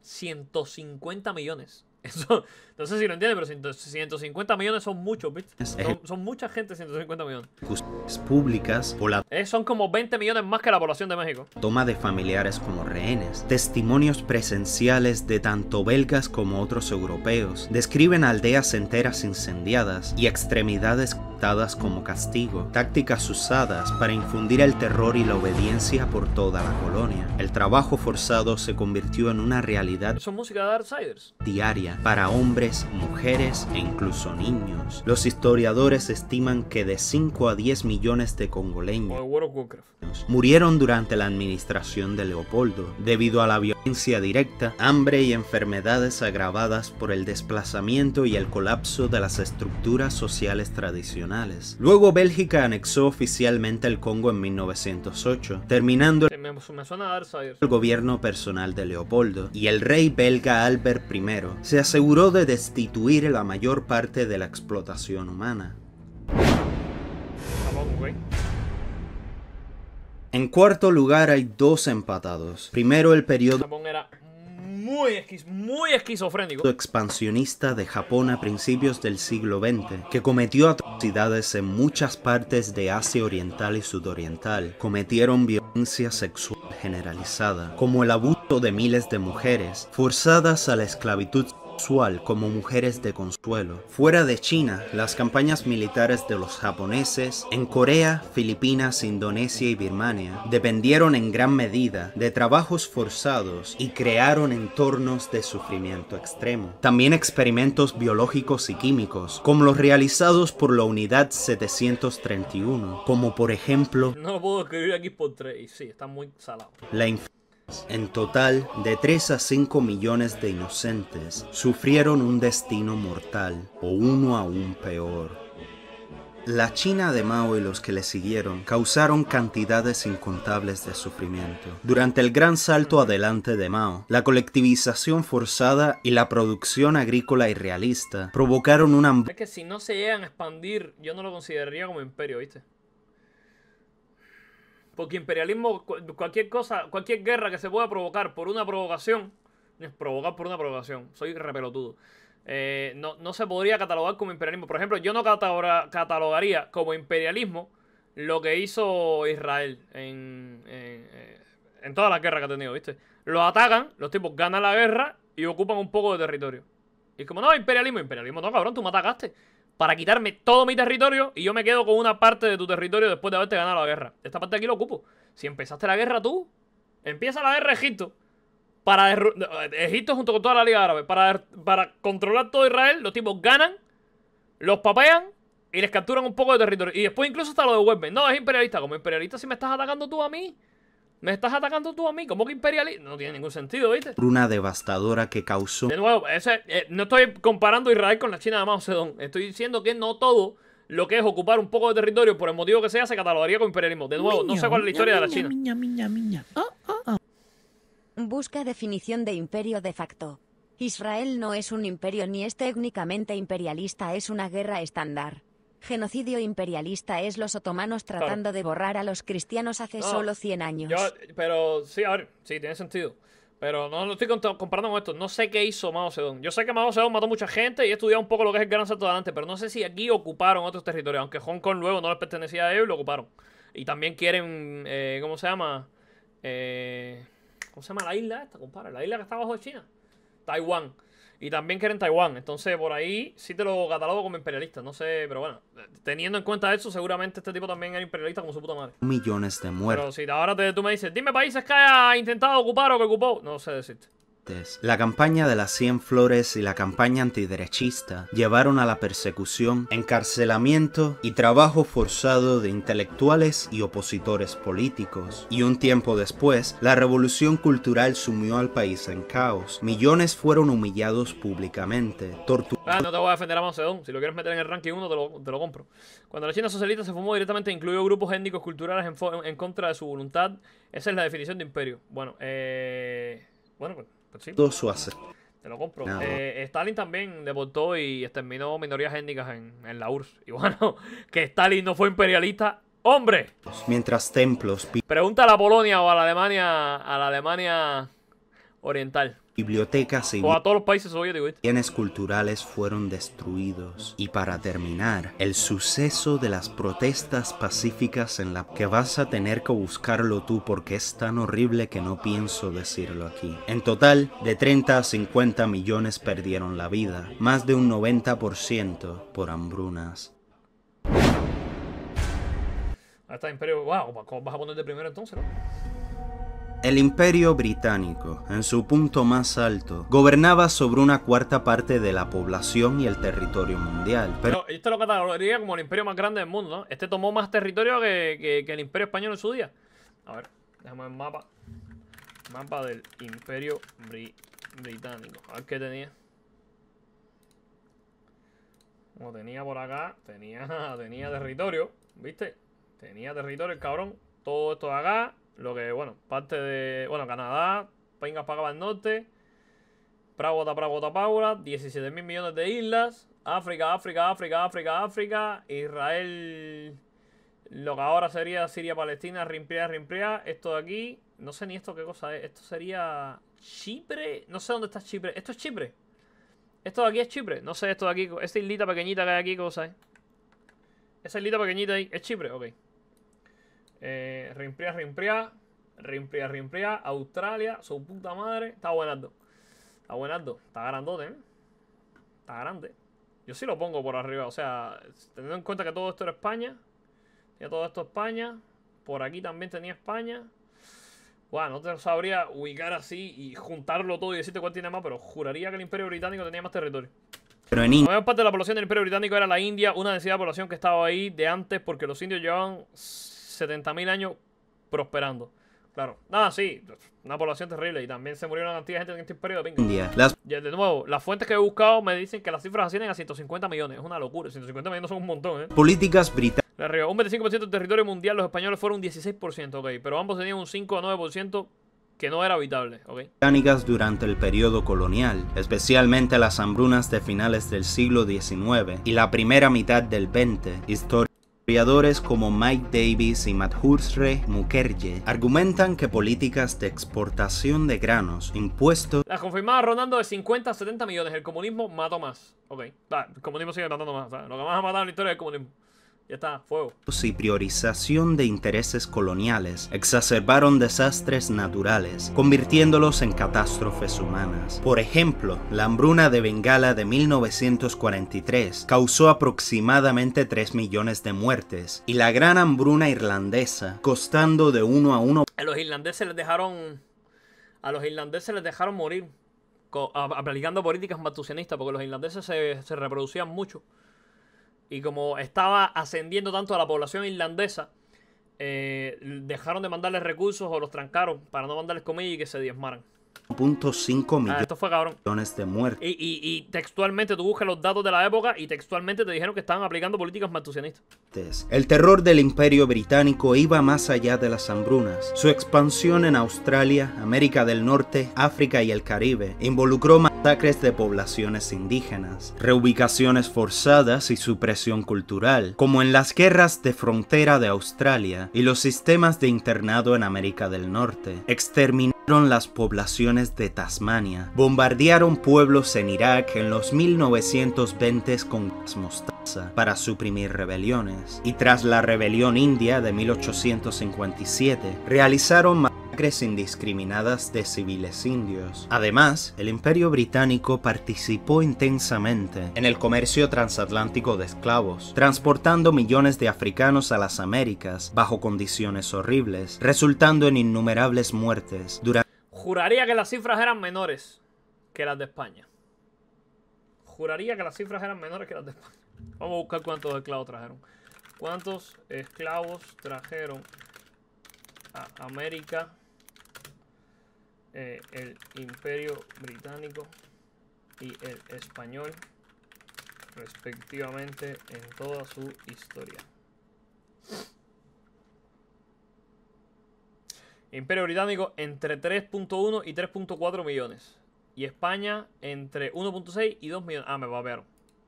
S1: 150 millones. Eso, no sé si lo entiendes, pero 150 millones son muchos, ¿viste? Son mucha gente, 150 millones.
S2: Públicas o la
S1: Son como 20 millones más que la población de México.
S2: toma de familiares como rehenes. Testimonios presenciales de tanto belgas como otros europeos describen aldeas enteras incendiadas y extremidades cortadas adoptadas como castigo, tácticas usadas para infundir el terror y la obediencia por toda la colonia. El trabajo forzado se convirtió en una realidad
S1: Eso es música de Darksiders.
S2: diaria para hombres, mujeres e incluso niños. Los historiadores estiman que de 5 a 10 millones de
S1: O de
S2: congoleños
S1: World of Warcraft.
S2: murieron durante la administración de Leopoldo, debido a la violencia directa, hambre y enfermedades agravadas por el desplazamiento y el colapso de las estructuras sociales tradicionales. Luego Bélgica anexó oficialmente el Congo en 1908, terminando
S1: Sí, me suena a Darksiders.
S2: el gobierno personal de Leopoldo, y el rey belga Albert I se aseguró de destituir la mayor parte de la explotación humana.
S1: Japón, güey.
S2: En cuarto lugar hay dos empatados. Primero, el periodo
S1: Japón era muy esquizofrénico.
S2: expansionista de Japón a principios del siglo XX, que cometió atrocidades en muchas partes de Asia Oriental y Sudoriental. Cometieron violencia sexual generalizada, como el abuso de miles de mujeres, forzadas a la esclavitud sexual como mujeres de consuelo. Fuera de China, las campañas militares de los japoneses en Corea, Filipinas, Indonesia y Birmania dependieron en gran medida de trabajos forzados y crearon entornos de sufrimiento extremo. También experimentos biológicos y químicos, como los realizados por la Unidad 731, como por ejemplo
S1: No lo puedo escribir aquí por 3. Y sí, está muy salado.
S2: la En total, de 3 a 5 millones de inocentes sufrieron un destino mortal, o uno aún peor. La China de Mao y los que le siguieron causaron cantidades incontables de sufrimiento. Durante el gran salto adelante de Mao, la colectivización forzada y la producción agrícola irrealista provocaron una
S1: Es que si no se llegan a expandir, yo no lo consideraría como imperio, ¿viste? Porque imperialismo, cualquier cosa, cualquier guerra que se pueda provocar por una provocación, provocar por una provocación, soy repelotudo, no se podría catalogar como imperialismo. Por ejemplo, yo no catalogaría como imperialismo lo que hizo Israel en todas las guerras que ha tenido, ¿viste? Los atacan, los tipos ganan la guerra y ocupan un poco de territorio. Y es como, no, imperialismo no, cabrón, tú me atacaste para quitarme todo mi territorio y yo me quedo con una parte de tu territorio después de haberte ganado la guerra. Esta parte de aquí lo ocupo. Si empezaste la guerra tú, empieza la guerra de Egipto. Egipto junto con toda la Liga Árabe. Para controlar todo Israel, los tipos ganan, los papean y les capturan un poco de territorio. Y después incluso hasta lo devuelven. No, es imperialista. Como imperialista si me estás atacando tú a mí. ¿Me estás atacando tú a mí? ¿Cómo que imperialista? No tiene ningún sentido, ¿viste?
S2: hambruna devastadora que causó
S1: De nuevo, no estoy comparando Israel con la China de Mao Zedong. Estoy diciendo que no todo lo que es ocupar un poco de territorio, por el motivo que sea, se catalogaría como imperialismo. De nuevo, no sé cuál es la historia de la China.
S4: Busca definición de imperio de facto. Israel no es un imperio ni es técnicamente imperialista, es una guerra estándar. Genocidio imperialista es los otomanos tratando de borrar a los cristianos hace solo 100 años.
S1: Pero sí, a ver, sí, tiene sentido. Pero no lo estoy comparando con esto. No sé qué hizo Mao Zedong. Yo sé que Mao Zedong mató mucha gente y he estudiado un poco lo que es el Gran Salto Adelante, pero no sé si aquí ocuparon otros territorios, aunque Hong Kong luego no les pertenecía a ellos y lo ocuparon. Y también quieren, ¿cómo se llama? ¿Cómo se llama la isla esta, compadre? La isla que está abajo de China. Taiwán. Y también quieren Taiwán. Entonces, por ahí sí te lo catalogo como imperialista. No sé, pero bueno. Teniendo en cuenta eso, seguramente este tipo también era imperialista como su puta madre.
S2: millones de muertos.
S1: Pero si ahora tú me dices, dime países que haya intentado ocupar o que ocupó. No sé decirte.
S2: La campaña de las 100 flores y la campaña antiderechista llevaron a la persecución, encarcelamiento y trabajo forzado de intelectuales y opositores políticos. Y un tiempo después, la revolución cultural sumió al país en caos. Millones fueron humillados públicamente, torturados.
S1: No te voy a defender a Mao Zedong. Si lo quieres meter en el ranking 1, te lo compro. Cuando la China socialista se formó directamente, incluyó grupos étnicos culturales en contra de su voluntad. Esa es la definición de imperio. Bueno, pues sí, te lo compro. Stalin también deportó y exterminó minorías étnicas en la URSS. Y bueno, que Stalin no fue imperialista, ¡hombre!
S2: Mientras templos,
S1: Pregunta a la Polonia o a la Alemania Oriental.
S2: bibliotecas y
S1: O a todos los países soviéticos, ¿viste?
S2: bienes culturales fueron destruidos. Y para terminar, el suceso de las protestas pacíficas en la que vas a tener que buscarlo tú porque es tan horrible que no pienso decirlo aquí. En total, de 30 a 50 millones perdieron la vida, más de un 90% por hambrunas.
S1: Ahí está el imperio. Wow, ¿cómo vas a poner de primero entonces, no?
S2: El Imperio Británico, en su punto más alto, gobernaba sobre una cuarta parte de la población y el territorio mundial. Pero
S1: Esto lo catalogaría como el imperio más grande del mundo, ¿no? Este tomó más territorio que el imperio español en su día. A ver, déjame el mapa. Mapa del imperio británico. A ver qué tenía. Como tenía por acá, tenía territorio, ¿viste? Tenía territorio el cabrón. Todo esto de acá. Lo que, bueno, parte de... Bueno, Canadá, vengas para acá para el norte. Bota Paula, 17.000 millones de islas. África. Israel, lo que ahora sería Siria, Palestina, Rimprea. Esto de aquí, no sé ni esto qué cosa es. Esto sería Chipre. No sé dónde está Chipre. ¿Esto es Chipre? ¿Esto de aquí es Chipre? No sé, esto de aquí, esta islita pequeñita que hay aquí, ¿qué cosa es? Esa islita pequeñita ahí, ¿es Chipre? Ok. Rimprea. Australia, su puta madre. Está buenardo. Está grandote, ¿eh? Está grande. Yo sí lo pongo por arriba. O sea, teniendo en cuenta que todo esto era España. Tenía todo esto España. Por aquí también tenía España. Bueno, no te sabría ubicar así y juntarlo todo y decirte cuál tiene más, pero juraría que el Imperio Británico tenía más territorio.
S2: en
S1: La
S2: India,
S1: mayor parte de la población del Imperio Británico era la India, una densidad de población que estaba ahí de antes porque los indios llevaban 70.000 años prosperando. Claro. Nada, sí, una población terrible y también se murió una cantidad de gente en este imperio de pinga.
S2: las
S1: Y de nuevo, las fuentes que he buscado me dicen que las cifras ascienden a 150 millones. Es una locura, 150 millones son un montón, ¿eh?
S2: políticas británicas
S1: De arriba, un 25% del territorio mundial, los españoles fueron un 16%, ok. Pero ambos tenían un 5 a 9% que no era habitable, ok.
S2: durante el periodo colonial, especialmente las hambrunas de finales del siglo XIX y la primera mitad del XX. Historiadores como Mike Davis y Madhusre Mukherjee argumentan que políticas de exportación de granos, impuestos
S1: Las confirmadas rondando de 50 a 70 millones. El comunismo mató más, ok. El comunismo sigue matando más, ¿sabes? Lo que más ha matado en la historia es el comunismo. Ya está, fuego.
S2: y priorización de intereses coloniales exacerbaron desastres naturales, convirtiéndolos en catástrofes humanas. Por ejemplo, la hambruna de Bengala de 1943 causó aproximadamente 3 millones de muertes, y la gran hambruna irlandesa, costando de 1 a 1
S1: A los irlandeses les dejaron morir aplicando políticas maltusianistas, porque los irlandeses se reproducían mucho. Y como estaba ascendiendo tanto a la población irlandesa, dejaron de mandarles recursos o los trancaron para no mandarles comida y que se diezmaran.
S2: 1.5
S1: Esto fue cabrón.
S2: millones de muertes.
S1: Y textualmente tú buscas los datos de la época y textualmente te dijeron que estaban aplicando políticas maltusianistas.
S2: El terror del Imperio Británico iba más allá de las hambrunas. Su expansión en Australia, América del Norte, África y el Caribe involucró masacres de poblaciones indígenas, reubicaciones forzadas y supresión cultural, como en las guerras de frontera de Australia y los sistemas de internado en América del Norte. Exterminaron las poblaciones de Tasmania, bombardearon pueblos en Irak en los 1920s con gas mostaza para suprimir rebeliones, y tras la rebelión india de 1857 realizaron masacres indiscriminadas de civiles indios. Además, el Imperio Británico participó intensamente en el comercio transatlántico de esclavos, transportando millones de africanos a las Américas bajo condiciones horribles, resultando en innumerables muertes durante...
S1: Juraría que las cifras eran menores que las de España. Vamos a buscar cuántos esclavos trajeron. ¿Cuántos esclavos trajeron a América el Imperio Británico y el español respectivamente en toda su historia? Imperio Británico entre 3.1 y 3.4 millones. Y España entre 1.6 y 2 millones. Me papearon.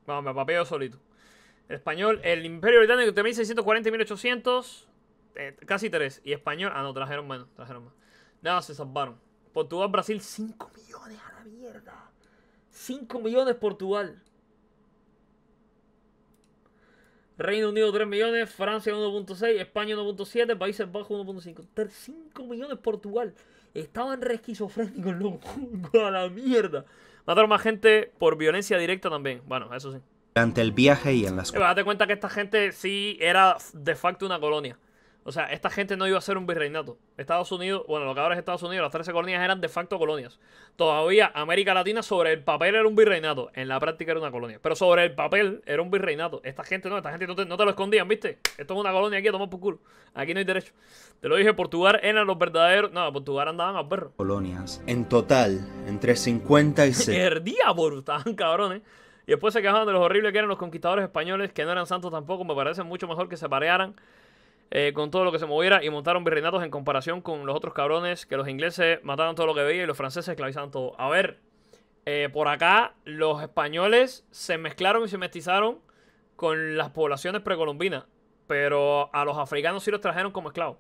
S1: No, me papeo solito. El español, el Imperio Británico entre 1640 y 1800, casi 3. Y español, no, trajeron menos. Nada, se salvaron. Portugal, Brasil, 5 millones a la mierda. 5 millones Portugal. Reino Unido 3 millones, Francia 1.6, España 1.7, Países Bajos 1.5. 5 millones Portugal. Estaban re esquizofrénicos, loco. A la mierda. Mataron más gente por violencia directa también. Bueno, eso sí.
S2: Durante el viaje y en las...
S1: Date cuenta que esta gente sí era de facto una colonia. O sea, esta gente no iba a ser un virreinato. Estados Unidos, bueno, lo que ahora es Estados Unidos, las 13 colonias eran de facto colonias. Todavía América Latina sobre el papel era un virreinato. En la práctica era una colonia. Pero sobre el papel era un virreinato. Esta gente no te lo escondían, ¿viste? Esto es una colonia aquí a tomar por culo. Aquí no hay derecho. Te lo dije, Portugal eran los verdaderos... No, Portugal andaban a perro.
S2: Colonias. En total, entre 50 y 60.
S1: El diablo, estaban cabrones. Y después se quejaban de los horribles que eran los conquistadores españoles, que no eran santos tampoco. Me parece mucho mejor que se parearan con todo lo que se moviera y montaron virreinatos en comparación con los otros cabrones, que los ingleses mataban todo lo que veían y los franceses esclavizaban todo. A ver, por acá los españoles se mezclaron y se mestizaron con las poblaciones precolombinas, pero a los africanos sí los trajeron como esclavos.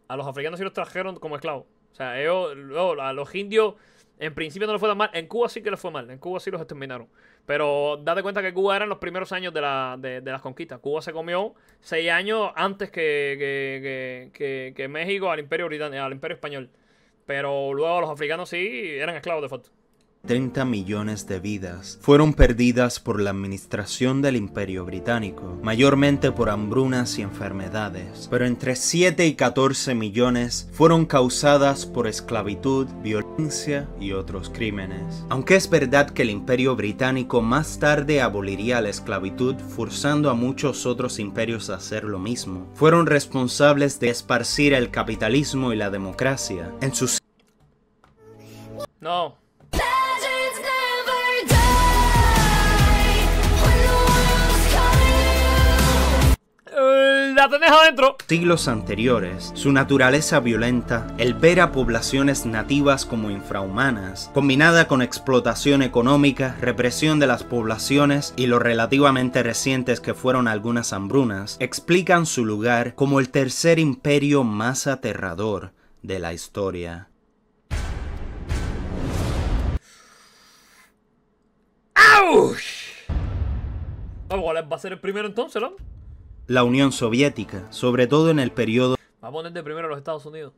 S1: A los africanos sí los trajeron como esclavos. O sea, a los indios en principio no les fue tan mal. En Cuba sí que les fue mal. En Cuba sí los exterminaron. Pero date cuenta que Cuba eran los primeros años de las conquistas. Cuba se comió 6 años antes que México al Imperio Británico, al Imperio Español. Pero luego los africanos sí eran esclavos de facto.
S2: 30 millones de vidas fueron perdidas por la administración del Imperio Británico, mayormente por hambrunas y enfermedades, pero entre 7 y 14 millones fueron causadas por esclavitud, violencia y otros crímenes. Aunque es verdad que el Imperio Británico más tarde aboliría la esclavitud, forzando a muchos otros imperios a hacer lo mismo, fueron responsables de esparcir el capitalismo y la democracia en sus...
S1: No. La tenés adentro.
S2: Siglos anteriores, su naturaleza violenta, el ver a poblaciones nativas como infrahumanas, combinada con explotación económica, represión de las poblaciones y lo relativamente recientes que fueron algunas hambrunas, explican su lugar como el tercer imperio más aterrador de la historia.
S1: ¡Auch! ¿Cuál va a ser el primero entonces, no?
S2: La Unión Soviética, sobre todo en el periodo...
S1: Va a poner de primero a los Estados Unidos.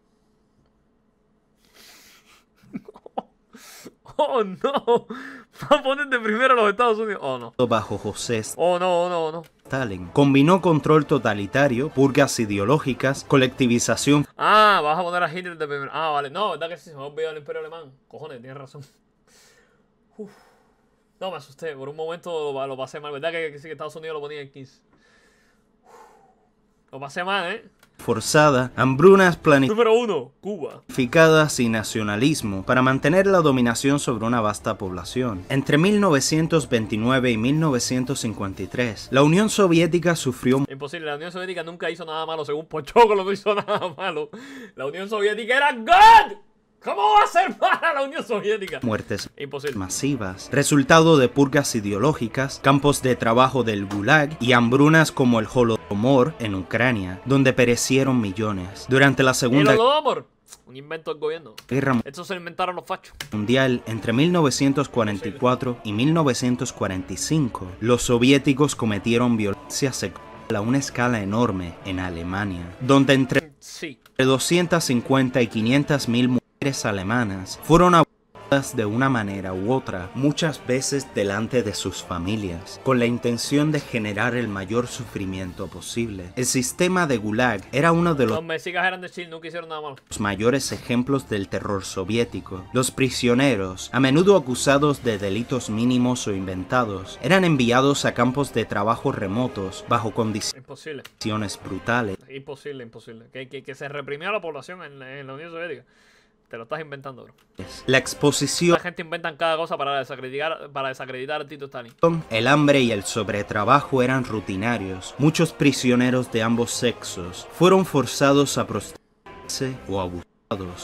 S1: Oh no. Va a poner de primero a los Estados Unidos. Oh no.
S2: Bajo José
S1: no.
S2: Stalin. Combinó control totalitario, purgas ideológicas, colectivización...
S1: Ah, vas a poner a Hitler de primero. Ah, vale. No, verdad que sí, se me ha olvidado el Imperio Alemán. Cojones, tienes razón. Uf. No, me asusté. Por un momento lo pasé mal. ¿Verdad que sí que Estados Unidos lo ponía en 15? Lo pasé mal,
S2: Forzada, hambrunas
S1: Número 1, Cuba.
S2: planificadas y nacionalismo para mantener la dominación sobre una vasta población. Entre 1929 y 1953, la Unión Soviética sufrió...
S1: Imposible, la Unión Soviética nunca hizo nada malo, según Pochoclo no hizo nada malo. La Unión Soviética era God. ¿Cómo va a ser mala la Unión Soviética?
S2: Muertes
S1: imposible.
S2: Masivas, resultado de purgas ideológicas, campos de trabajo del Gulag y hambrunas como el Holodomor en Ucrania, donde perecieron millones. Durante la Segunda
S1: Holodomor, un invento del gobierno.
S2: Guerra
S1: Esto se lo inventaron los fachos.
S2: Mundial, entre 1944 y 1945, los soviéticos cometieron violencia sexual a una escala enorme en Alemania, donde entre 250 y 500.000 mujeres alemanas fueron abusadas de una manera u otra, muchas veces delante de sus familias, con la intención de generar el mayor sufrimiento posible. El sistema de Gulag era uno de
S1: Los mexicas eran de Chile, nunca hicieron nada malo.
S2: los mayores ejemplos del terror soviético. Los prisioneros, a menudo acusados de delitos mínimos o inventados, eran enviados a campos de trabajo remotos bajo
S1: Imposible.
S2: condiciones brutales.
S1: Imposible. Que se reprimió a la población en la Unión Soviética. Te lo estás inventando, bro.
S2: La exposición,
S1: La gente inventan cada cosa para desacreditar a Tito Stalin.
S2: el hambre y el sobretrabajo eran rutinarios. Muchos prisioneros de ambos sexos fueron forzados a prostituirse o abusados,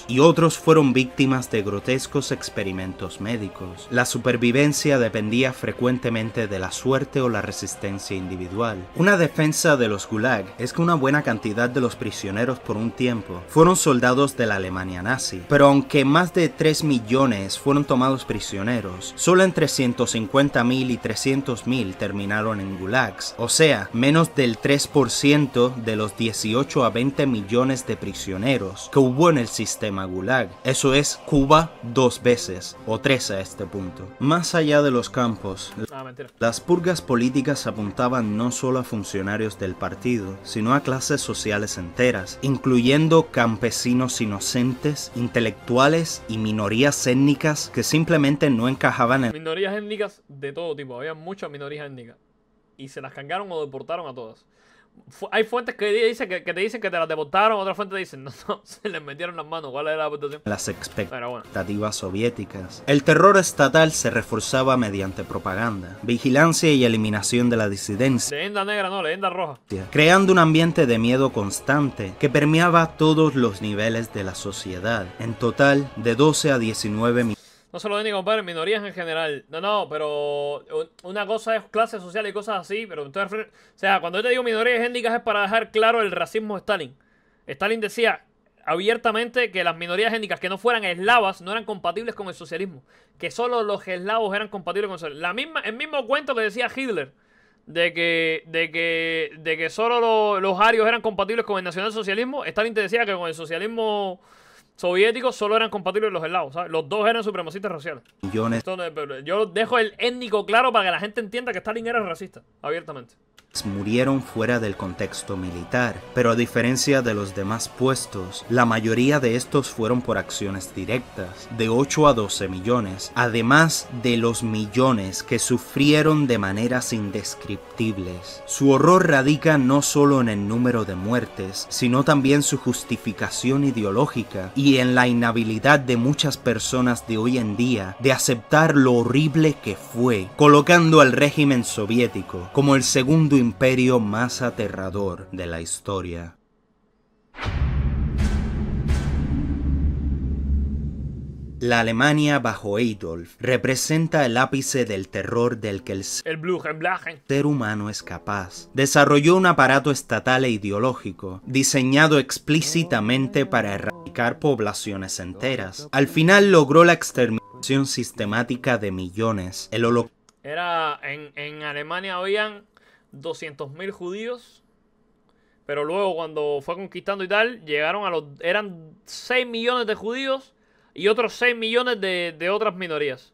S2: y otros fueron víctimas de grotescos experimentos médicos. La supervivencia dependía frecuentemente de la suerte o la resistencia individual. Una defensa de los Gulag es que una buena cantidad de los prisioneros por un tiempo fueron soldados de la Alemania nazi, pero aunque más de 3 millones fueron tomados prisioneros, solo entre 150.000 y 300.000 terminaron en Gulags, o sea, menos del 3% de los 18 a 20 millones de prisioneros que hubo en el sistema Gulag. Eso es Cuba 2 veces, o 3 a este punto. Más allá de los campos,
S1: Mentira.
S2: las purgas políticas apuntaban no solo a funcionarios del partido, sino a clases sociales enteras, incluyendo campesinos inocentes, intelectuales y minorías étnicas que simplemente no encajaban en
S1: Minorías étnicas de todo tipo. Había muchas minorías étnicas. Y se las cargaron o deportaron a todas. Hay fuentes que dicen que te dicen que te las deportaron, otras fuentes dicen no, se les metieron las manos. ¿Cuál era la deportación?
S2: las
S1: Pero bueno.
S2: expectativas soviéticas. El terror estatal se reforzaba mediante propaganda, vigilancia y eliminación de la disidencia,
S1: Leyenda negra, no, leyenda roja.
S2: creando un ambiente de miedo constante que permeaba todos los niveles de la sociedad. En total, de 12 a 19 millones.
S1: No solo étnicos, compadre, minorías en general. No, pero una cosa es clase social y cosas así, pero entonces, o sea, cuando yo te digo minorías étnicas es para dejar claro el racismo de Stalin. Stalin decía abiertamente que las minorías étnicas que no fueran eslavas no eran compatibles con el socialismo, que solo los eslavos eran compatibles con el socialismo. El mismo cuento que decía Hitler de que solo los arios eran compatibles con el nacionalsocialismo. Stalin te decía que con el socialismo soviéticos solo eran compatibles los eslavos, ¿sabes? Los dos eran supremacistas raciales. Entonces, yo dejo el étnico claro para que la gente entienda que Stalin era racista, abiertamente.
S2: Murieron fuera del contexto militar, pero a diferencia de los demás puestos, la mayoría de estos fueron por acciones directas, de 8 a 12 millones, además de los millones que sufrieron de maneras indescriptibles. Su horror radica no solo en el número de muertes, sino también su justificación ideológica y en la inhabilidad de muchas personas de hoy en día de aceptar lo horrible que fue, colocando al régimen soviético como el segundo imperio más aterrador de la historia. La Alemania bajo Adolf representa el ápice del terror del que el ser humano es capaz. Desarrolló un aparato estatal e ideológico, diseñado explícitamente para erradicar poblaciones enteras. Al final logró la exterminación sistemática de millones. El holocausto
S1: en Alemania habían 200.000 judíos, pero luego cuando fue conquistando y tal, eran 6 millones de judíos y otros 6 millones de otras minorías.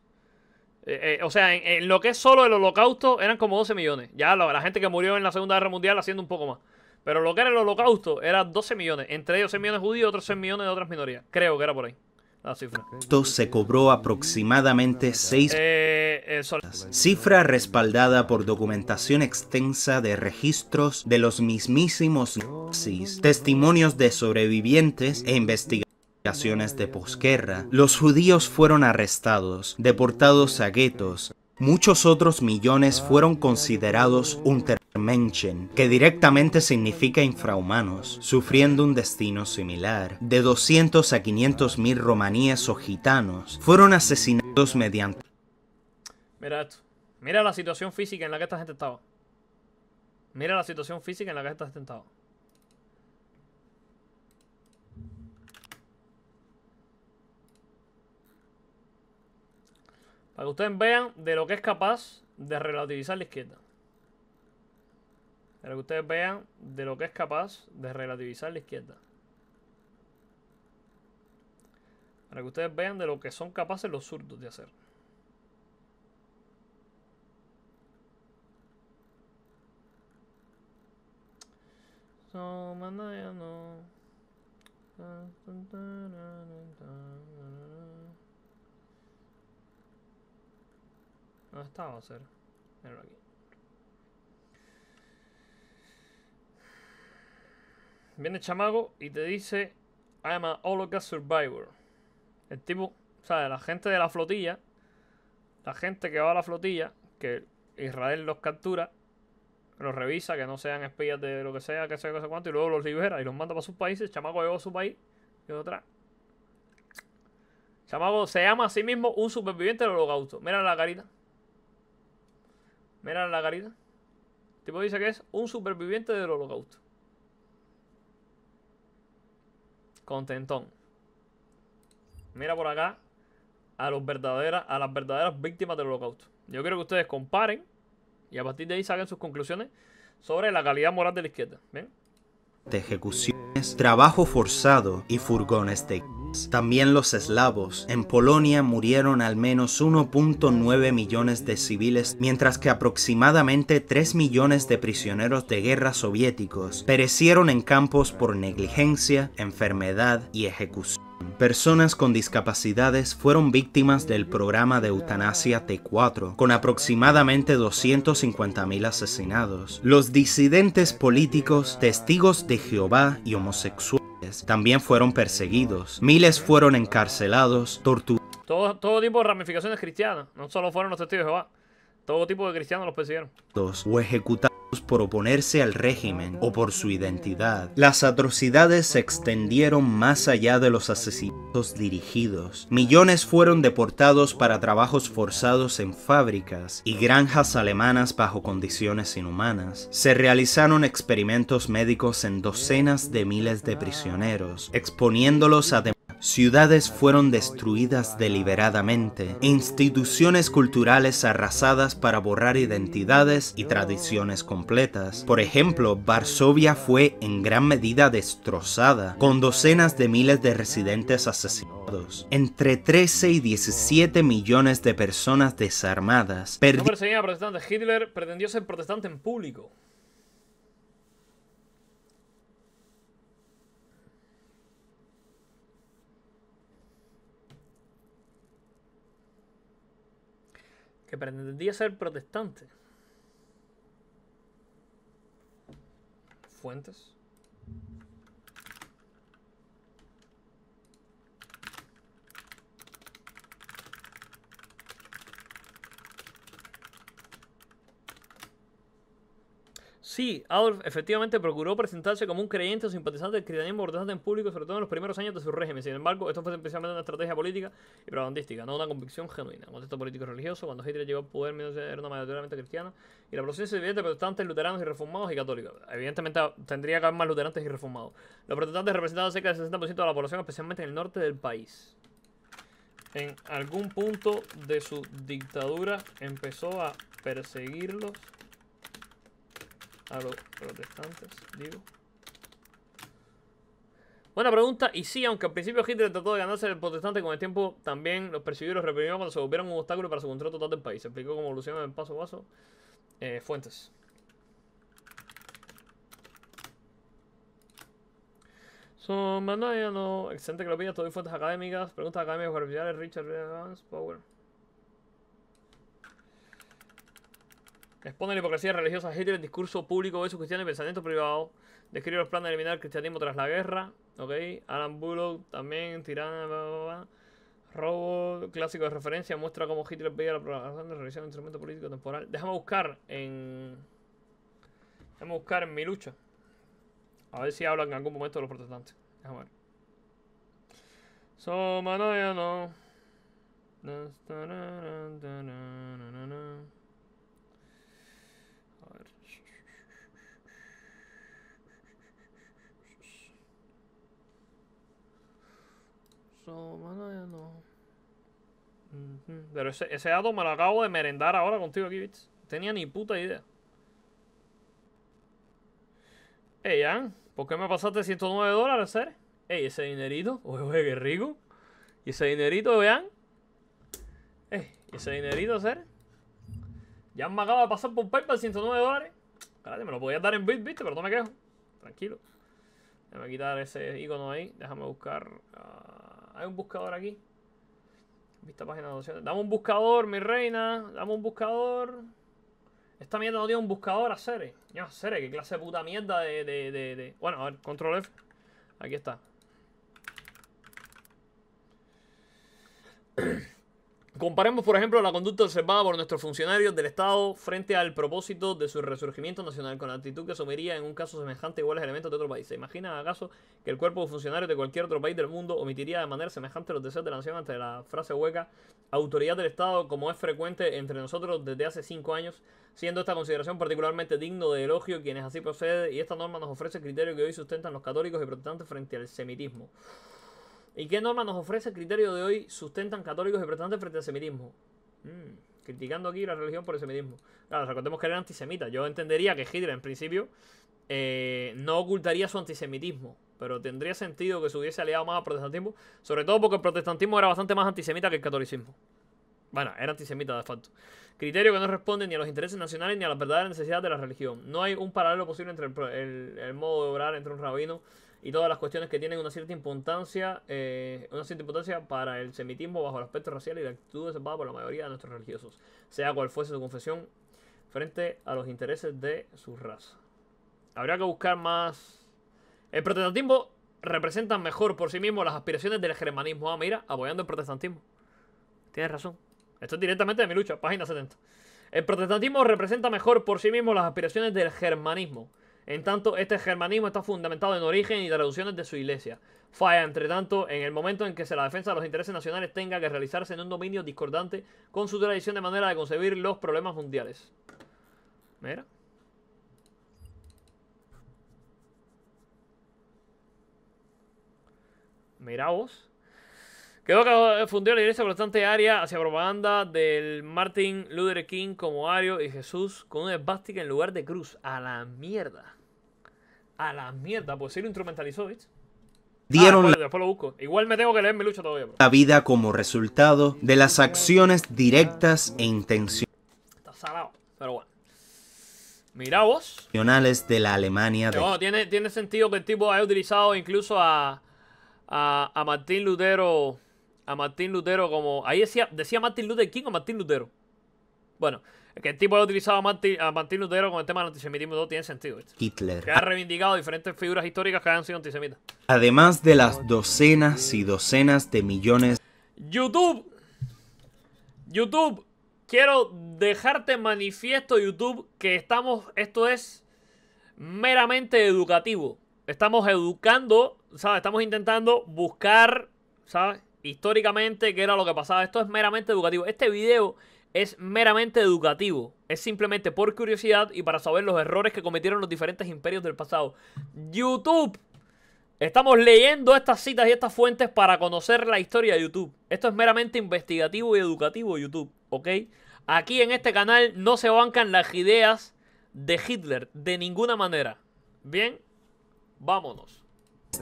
S1: O sea, en lo que es solo el holocausto eran como 12 millones. Ya la gente que murió en la Segunda Guerra Mundial haciendo un poco más. Pero lo que era el holocausto era 12 millones. Entre ellos 6 millones de judíos y otros 6 millones de otras minorías. Creo que era por ahí la cifra.
S2: Esto se cobró aproximadamente 6 cifra respaldada por documentación extensa de registros de los mismísimos nazis, testimonios de sobrevivientes e investigaciones de posguerra. Los judíos fueron arrestados, deportados a guetos. Muchos otros millones fueron considerados Untermenschen, que directamente significa infrahumanos, sufriendo un destino similar. De 200 a 500 mil romaníes o gitanos fueron asesinados mediante...
S1: Mira esto. Mira la situación física en la que esta gente estaba. Mira la situación física en la que esta gente estaba. Para que ustedes vean de lo que es capaz de relativizar la izquierda. Para que ustedes vean de lo que es capaz de relativizar la izquierda. Para que ustedes vean de lo que son capaces los zurdos de hacer. ¿Dónde estaba? Míralo aquí. Viene el chamaco y te dice I'm a Holocaust survivor. El tipo, o sea, la gente de la flotilla, la gente que va a la flotilla, que Israel los captura, los revisa, que no sean espías de lo que sea, que sé cuánto, y luego los libera y los manda para sus países. El chamaco llegó a su país y otra. El chamaco se llama a sí mismo un superviviente del holocausto. Mira la carita. Mira la carita. El tipo dice que es un superviviente del holocausto. Contentón. Mira por acá a las verdaderas víctimas del holocausto. Yo quiero que ustedes comparen y a partir de ahí saquen sus conclusiones sobre la calidad moral de la izquierda. ¿Ven?
S2: De ejecuciones, trabajo forzado y furgones de También los eslavos. En Polonia murieron al menos 1.9 millones de civiles, mientras que aproximadamente 3 millones de prisioneros de guerra soviéticos perecieron en campos por negligencia, enfermedad y ejecución. Personas con discapacidades fueron víctimas del programa de eutanasia T4, con aproximadamente 250.000 asesinados. Los disidentes políticos, testigos de Jehová y homosexuales también fueron perseguidos. Miles fueron encarcelados, torturados.
S1: Todo tipo de ramificaciones cristianas. No solo fueron los testigos de Jehová. Todo tipo de cristianos los persiguieron.
S2: O ejecutados por oponerse al régimen o por su identidad. Las atrocidades se extendieron más allá de los asesinatos dirigidos. Millones fueron deportados para trabajos forzados en fábricas y granjas alemanas bajo condiciones inhumanas. Se realizaron experimentos médicos en docenas de miles de prisioneros, exponiéndolos a ciudades fueron destruidas deliberadamente, instituciones culturales arrasadas para borrar identidades y tradiciones completas. Por ejemplo, Varsovia fue en gran medida destrozada, con docenas de miles de residentes asesinados. Entre 13 y 17 millones de personas desarmadas
S1: No perseguían a protestantes. Hitler pretendió ser protestante en público. Que pretendía ser protestante. Fuentes. Sí, Adolf efectivamente procuró presentarse como un creyente o simpatizante del cristianismo protestante en público, sobre todo en los primeros años de su régimen. Sin embargo, esto fue especialmente una estrategia política y propagandística, no una convicción genuina. En el contexto político y religioso, cuando Hitler llegó al poder, era una mayoritariamente cristiana y la población se divide de protestantes, luteranos y reformados y católicos. Evidentemente tendría que haber más luterantes y reformados. Los protestantes representaban cerca del 60% de la población, especialmente en el norte del país. En algún punto de su dictadura empezó a perseguirlos a los protestantes, digo. Buena pregunta, y sí, aunque al principio Hitler trató de ganarse el protestante, con el tiempo también los persiguió y los reprimió cuando se volvieron un obstáculo para su control total del país. Se explicó cómo evolucionó en paso a paso. Fuentes. No, excelente que lo pidas, todo fuentes académicas, preguntas académicas oficiales, Richard Evans, Power. Expone la hipocresía religiosa de Hitler, el discurso público de su cristiano y pensamiento privado. Describe los planes de eliminar el cristianismo tras la guerra. Ok. Alan Bullock también, tirana, robo, clásico de referencia. Muestra cómo Hitler veía la propagación de religión, instrumento político temporal. Déjame buscar en mi lucha. A ver si hablan en algún momento de los protestantes. Déjame ver. Pero ese dato me lo acabo de merendar ahora contigo aquí, Bits. No tenía ni puta idea. Ey, Jan, ¿por qué me pasaste $109, Ser? Ey, ese dinerito. Oye, qué rico. ¿Y ese dinerito, vean? Ey, ¿y ese dinerito, Ser? Ya me acaba de pasar por PayPal $109. Cállate, me lo podías dar en Bit, ¿viste? Pero no me quejo. Tranquilo. Déjame quitar ese icono ahí. Déjame buscar. Hay un buscador aquí. Vista página de opciones. Dame un buscador, mi reina. Dame un buscador. Esta mierda no tiene un buscador a Cere. Ya, Cere, qué clase de puta mierda de... Bueno, a ver, control F. Aquí está. Comparemos, por ejemplo, la conducta observada por nuestros funcionarios del Estado frente al propósito de su resurgimiento nacional con la actitud que asumiría en un caso semejante iguales elementos de otro país. ¿Se imagina acaso que el cuerpo de funcionarios de cualquier otro país del mundo omitiría de manera semejante los deseos de la nación ante la frase hueca autoridad del Estado, como es frecuente entre nosotros desde hace 5 años, siendo esta consideración particularmente digno de elogio quienes así procede, y esta norma nos ofrece el criterio que hoy sustentan los católicos y protestantes frente al semitismo? ¿Y qué norma nos ofrece el criterio de hoy sustentan católicos y protestantes frente al semitismo? Criticando aquí la religión por el semitismo. Claro, recordemos que era antisemita. Yo entendería que Hitler, en principio, no ocultaría su antisemitismo, pero tendría sentido que se hubiese aliado más al protestantismo, sobre todo porque el protestantismo era bastante más antisemita que el catolicismo. Bueno, era antisemita de facto. Criterio que no responde ni a los intereses nacionales ni a las verdaderas necesidades de la religión. No hay un paralelo posible entre el modo de obrar entre un rabino y todas las cuestiones que tienen una cierta importancia para el semitismo bajo el aspecto racial y la actitud observada por la mayoría de nuestros religiosos, sea cual fuese su confesión, frente a los intereses de su raza. Habría que buscar más. El protestantismo representa mejor por sí mismo las aspiraciones del germanismo. Ah, mira, apoyando el protestantismo. Tienes razón. Esto es directamente de mi lucha, página 70. El protestantismo representa mejor por sí mismo las aspiraciones del germanismo. En tanto, este germanismo está fundamentado en origen y traducciones de su iglesia. Falla, entre tanto, en el momento en que la defensa de los intereses nacionales tenga que realizarse en un dominio discordante con su tradición de manera de concebir los problemas mundiales. Mira. Mira vos. Quedó que fundió la iglesia protestante aria hacia propaganda del Martin Luther King como ario y Jesús con una esvástica en lugar de cruz. A la mierda. A la mierda. Pues sí lo instrumentalizó, ¿viste?
S2: Dieron
S1: Después lo busco. Igual me tengo que leer mi lucha todavía, bro.
S2: la vida como resultado de las acciones directas e intencionales
S1: Está salado, pero bueno. Mira vos.
S2: de la Alemania de
S1: Bueno, tiene sentido que el tipo haya utilizado incluso a Martín Lutero. A Martín Lutero como... Ahí decía Martin Luther King o Martín Lutero. Bueno, que el tipo haya utilizado a Martín Lutero con el tema del antisemitismo, todo tiene sentido, ¿viste?
S2: Hitler.
S1: Que ha reivindicado diferentes figuras históricas que hayan sido antisemitas.
S2: Además de las docenas y docenas de millones
S1: YouTube, quiero dejarte manifiesto, YouTube, que esto es meramente educativo. Estamos educando, ¿sabes? Estamos intentando buscar, ¿sabes? Históricamente qué era lo que pasaba. Esto es meramente educativo. Este video es meramente educativo. Es simplemente por curiosidad y para saber los errores que cometieron los diferentes imperios del pasado. YouTube, estamos leyendo estas citas y estas fuentes para conocer la historia de YouTube. Esto es meramente investigativo y educativo, YouTube, ¿ok? Aquí en este canal no se bancan las ideas de Hitler de ninguna manera. Bien, vámonos.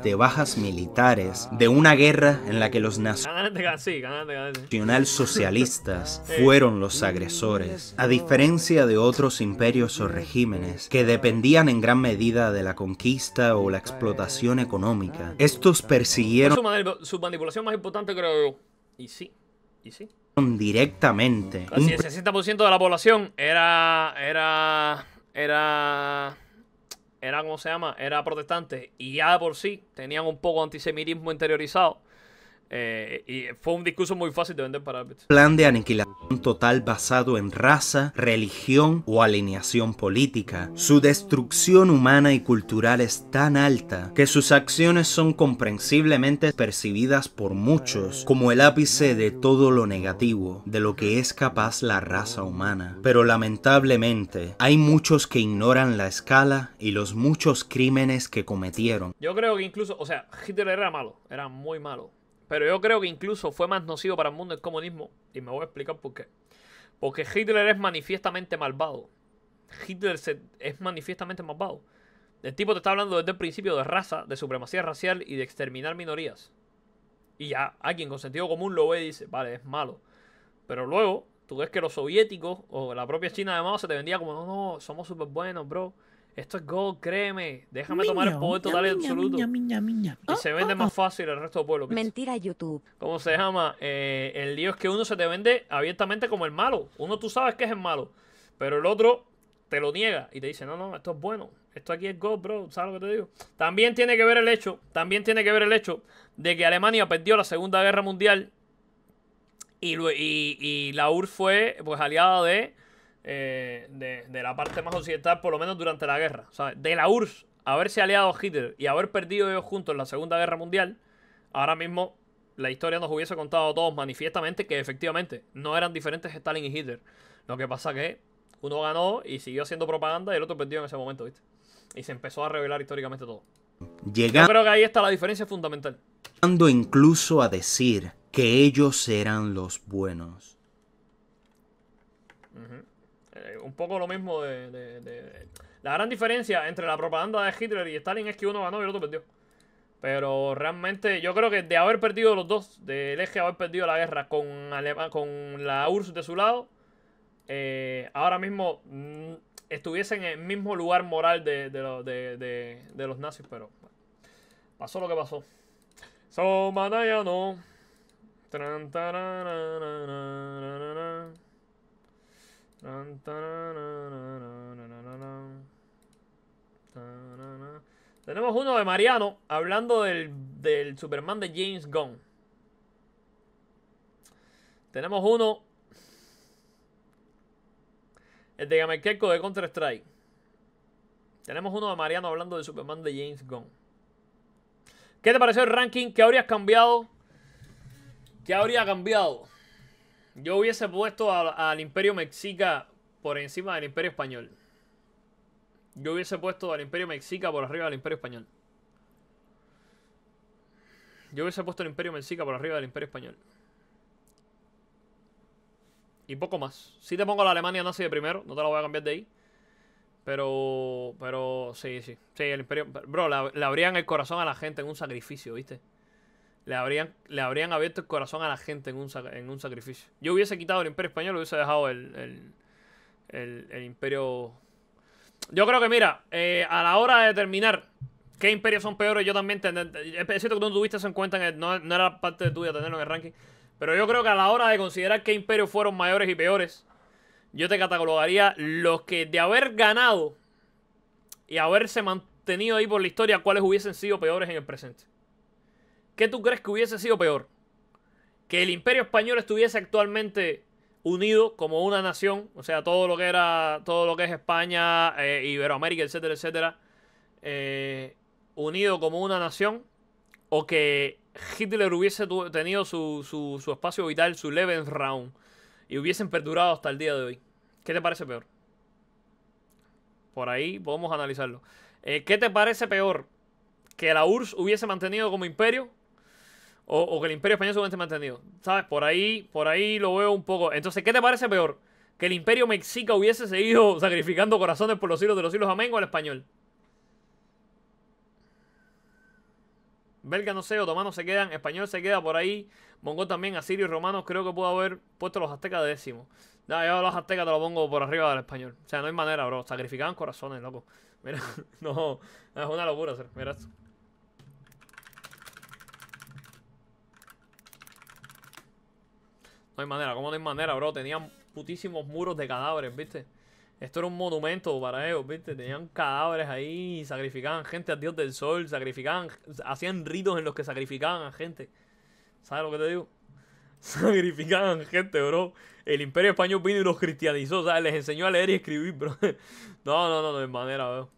S2: de bajas militares de una guerra en la que los
S1: Canales de
S2: nacionalsocialistas fueron los agresores, a diferencia de otros imperios o regímenes que dependían en gran medida de la conquista o la explotación económica. Estos persiguieron
S1: su manipulación más importante, creo yo. Y sí.
S2: directamente
S1: Casi el 60% de la población era ¿cómo se llama? Era protestante y ya de por sí tenían un poco de antisemitismo interiorizado. Y fue un discurso muy fácil de vender para árbitros.
S2: Plan de aniquilación total basado en raza, religión o alineación política. Su destrucción humana y cultural es tan alta que sus acciones son comprensiblemente percibidas por muchos como el ápice de todo lo negativo de lo que es capaz la raza humana. Pero lamentablemente hay muchos que ignoran la escala y los muchos crímenes que cometieron.
S1: Yo creo que incluso, o sea, Hitler era malo, era muy malo. Pero yo creo que incluso fue más nocivo para el mundo el comunismo. Y me voy a explicar por qué. Porque Hitler es manifiestamente malvado. Es manifiestamente malvado. El tipo te está hablando desde el principio de raza, de supremacía racial y de exterminar minorías. Y ya alguien con sentido común lo ve y dice, vale, es malo. Pero luego, tú ves que los soviéticos o la propia China de Mao se te vendía como, no, somos súper buenos, bro. Esto es God, créeme. Déjame tomar el poder total y absoluto. Y se vende más fácil el resto del pueblo.
S4: Mentira, YouTube.
S1: ¿Cómo se llama? El lío es que uno se te vende abiertamente como el malo. Uno tú sabes que es el malo. Pero el otro te lo niega y te dice, no, esto es bueno. Esto aquí es God, bro. ¿Sabes lo que te digo? También tiene que ver el hecho de que Alemania perdió la Segunda Guerra Mundial y la URSS fue pues aliada de la parte más occidental, por lo menos durante la guerra, ¿sabes? De la URSS haberse aliado a Hitler y haber perdido ellos juntos en la Segunda Guerra Mundial, ahora mismo la historia nos hubiese contado a todos manifiestamente que efectivamente no eran diferentes Stalin y Hitler. Lo que pasa que uno ganó y siguió haciendo propaganda y el otro perdió en ese momento, ¿viste? Y se empezó a revelar históricamente todo. Yo creo que ahí está la diferencia fundamental.
S2: Llegando incluso a decir que ellos eran los buenos.
S1: Un poco lo mismo La gran diferencia entre la propaganda de Hitler y Stalin es que uno ganó y el otro perdió. Pero realmente yo creo que de haber perdido los dos, del eje haber perdido la guerra con la URSS de su lado, ahora mismo estuviesen en el mismo lugar moral de los nazis, pero bueno, pasó lo que pasó. So, batalla no. Tenemos uno de Mariano hablando del Superman de James Gunn. Tenemos uno, el de Gamerkelko de Counter Strike. Tenemos uno de Mariano hablando del Superman de James Gunn. ¿Qué te pareció el ranking? ¿Qué habrías cambiado? ¿Qué habría cambiado? Yo hubiese puesto al Imperio Mexica por encima del Imperio Español. Yo hubiese puesto al Imperio Mexica por arriba del Imperio Español. Yo hubiese puesto el Imperio Mexica por arriba del Imperio Español. Y poco más. Sí te pongo la Alemania nazi de primero. No te la voy a cambiar de ahí. Pero sí. Sí, el Imperio... Bro, le abrían el corazón a la gente en un sacrificio, ¿viste? Le habrían abierto el corazón a la gente en un sacrificio. Yo hubiese quitado el Imperio Español y hubiese dejado el Imperio... Yo creo que, mira, a la hora de determinar qué imperios son peores, yo también... Es cierto que tú no tuviste eso en cuenta, no era parte de tuya tenerlo en el ranking. Pero yo creo que a la hora de considerar qué imperios fueron mayores y peores, yo te catalogaría los que de haber ganado y haberse mantenido ahí por la historia, cuáles hubiesen sido peores en el presente. ¿Qué tú crees que hubiese sido peor? Que el Imperio Español estuviese actualmente unido como una nación, o sea, todo lo que es España, Iberoamérica, etcétera, etcétera, unido como una nación, o que Hitler hubiese tenido su espacio vital, su Lebensraum, y hubiesen perdurado hasta el día de hoy. ¿Qué te parece peor? Por ahí podemos analizarlo. ¿Qué te parece peor? ¿Que la URSS hubiese mantenido como imperio? O que el Imperio Español se hubiese mantenido. ¿Sabes? Por ahí lo veo un poco. Entonces, ¿qué te parece peor? ¿Que el Imperio Mexica hubiese seguido sacrificando corazones por los siglos de los siglos? Amén. ¿O el español? Belga no sé, otomanos se quedan, español se queda por ahí, mongol también, asirio y romanos. Creo que puedo haber puesto los aztecas de décimo. No, yo los aztecas te lo pongo por arriba del español. O sea, no hay manera, bro. Sacrificaban corazones, loco. Mira, no, es una locura hacer. Mira esto. No hay manera, ¿cómo no hay manera, bro? Tenían putísimos muros de cadáveres, ¿viste? Esto era un monumento para ellos, ¿viste? Tenían cadáveres ahí, sacrificaban gente al dios del sol, hacían ritos en los que sacrificaban a gente. ¿Sabes lo que te digo? Sacrificaban gente, bro. El Imperio Español vino y los cristianizó, ¿sabes? Les enseñó a leer y escribir, bro. No hay manera, bro.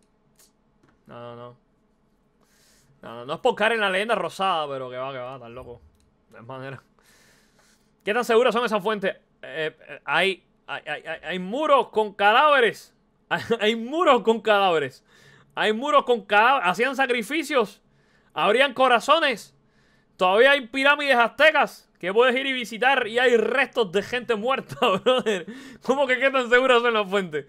S1: No es por caer en la leyenda rosada, pero que va, tan loco. No hay manera. ¿Qué tan seguras son esas fuentes? Hay muros con cadáveres. Hay muros con cadáveres. Hacían sacrificios. Abrían corazones. Todavía hay pirámides aztecas que puedes ir y visitar y hay restos de gente muerta, brother. ¿Cómo que qué tan seguras son las fuentes?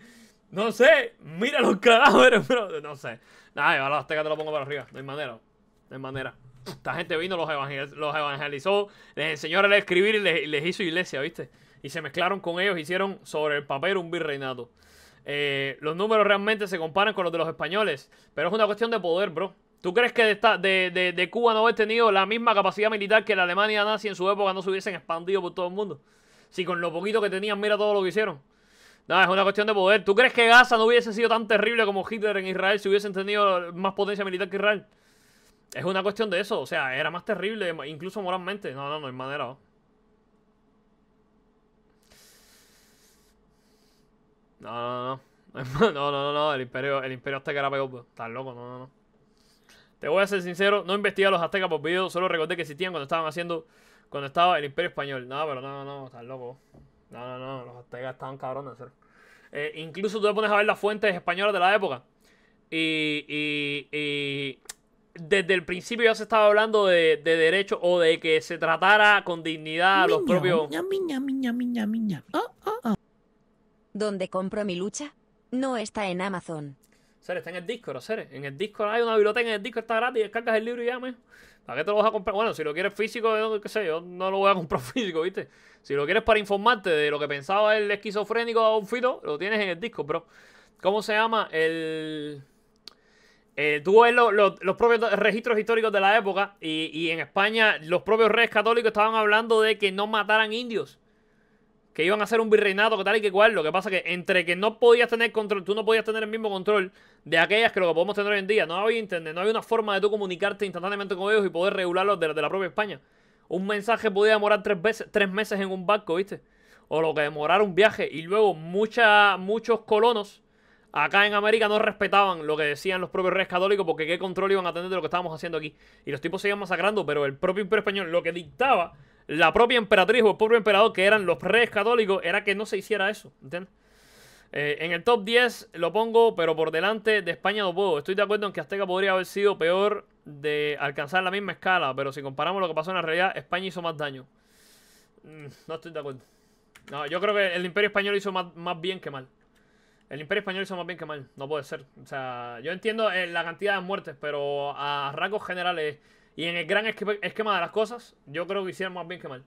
S1: No sé. Mira los cadáveres, bro. No sé. Nada, yo a los aztecas te lo pongo para arriba. No hay manera. Esta gente vino, los evangelizó, les enseñó a leer, escribir y les hizo iglesia, ¿viste? Y se mezclaron con ellos, hicieron sobre el papel un virreinato. Los números realmente se comparan con los de los españoles, pero es una cuestión de poder, bro. ¿Tú crees que de Cuba no haber tenido la misma capacidad militar que la Alemania nazi en su época no se hubiesen expandido por todo el mundo? Si con lo poquito que tenían, mira todo lo que hicieron. No, es una cuestión de poder. ¿Tú crees que Gaza no hubiese sido tan terrible como Hitler en Israel si hubiesen tenido más potencia militar que Israel? Es una cuestión de eso, o sea, era más terrible, incluso moralmente. No hay manera, No, el imperio azteca era peor, bro. Estás loco, no. Te voy a ser sincero, no investigué a los aztecas por video, solo recordé que existían cuando estaba el Imperio Español. No, pero no, estás loco. No, los aztecas estaban cabrones, ¿cero? Incluso tú te pones a ver las fuentes españolas de la época y desde el principio ya se estaba hablando de derecho o de que se tratara con dignidad a los propios...
S4: ¿Dónde compro mi lucha? No está en Amazon.
S1: Seres, está en el Discord, Seres. En el Discord hay una biblioteca, en el Discord está gratis, descargas el libro y ya, mijo. ¿Para qué te lo vas a comprar? Bueno, si lo quieres físico, yo qué sé, yo no lo voy a comprar físico, ¿viste? Si lo quieres para informarte de lo que pensaba el esquizofrénico de Don Fito, lo tienes en el Discord, bro. ¿Cómo se llama? Tú ves los propios registros históricos de la época y en España los propios reyes católicos estaban hablando de que no mataran indios. Que iban a hacer un virreinato, que tal y que cual. Lo que pasa que entre que no podías tener control, tú no podías tener el mismo control de aquellas que lo que podemos tener hoy en día. No había internet, no había una forma de tú comunicarte instantáneamente con ellos y poder regularlos de la propia España. Un mensaje podía demorar 3 meses en un barco, ¿viste? O lo que demorara un viaje. Y luego muchos colonos acá en América no respetaban lo que decían los propios reyes católicos porque qué control iban a tener de lo que estábamos haciendo aquí. Y los tipos se iban masacrando, pero el propio Imperio Español, lo que dictaba la propia emperatriz o el propio emperador, que eran los reyes católicos, era que no se hiciera eso, ¿entiendes? En el top 10 lo pongo, pero por delante de España no puedo. Estoy de acuerdo en que Azteca podría haber sido peor de alcanzar la misma escala, pero si comparamos lo que pasó en la realidad, España hizo más daño. No estoy de acuerdo. No, yo creo que el Imperio Español hizo más bien que mal. El Imperio Español hizo más bien que mal. No puede ser. O sea, yo entiendo la cantidad de muertes, pero a rasgos generales y en el gran esquema de las cosas, yo creo que hicieron más bien que mal.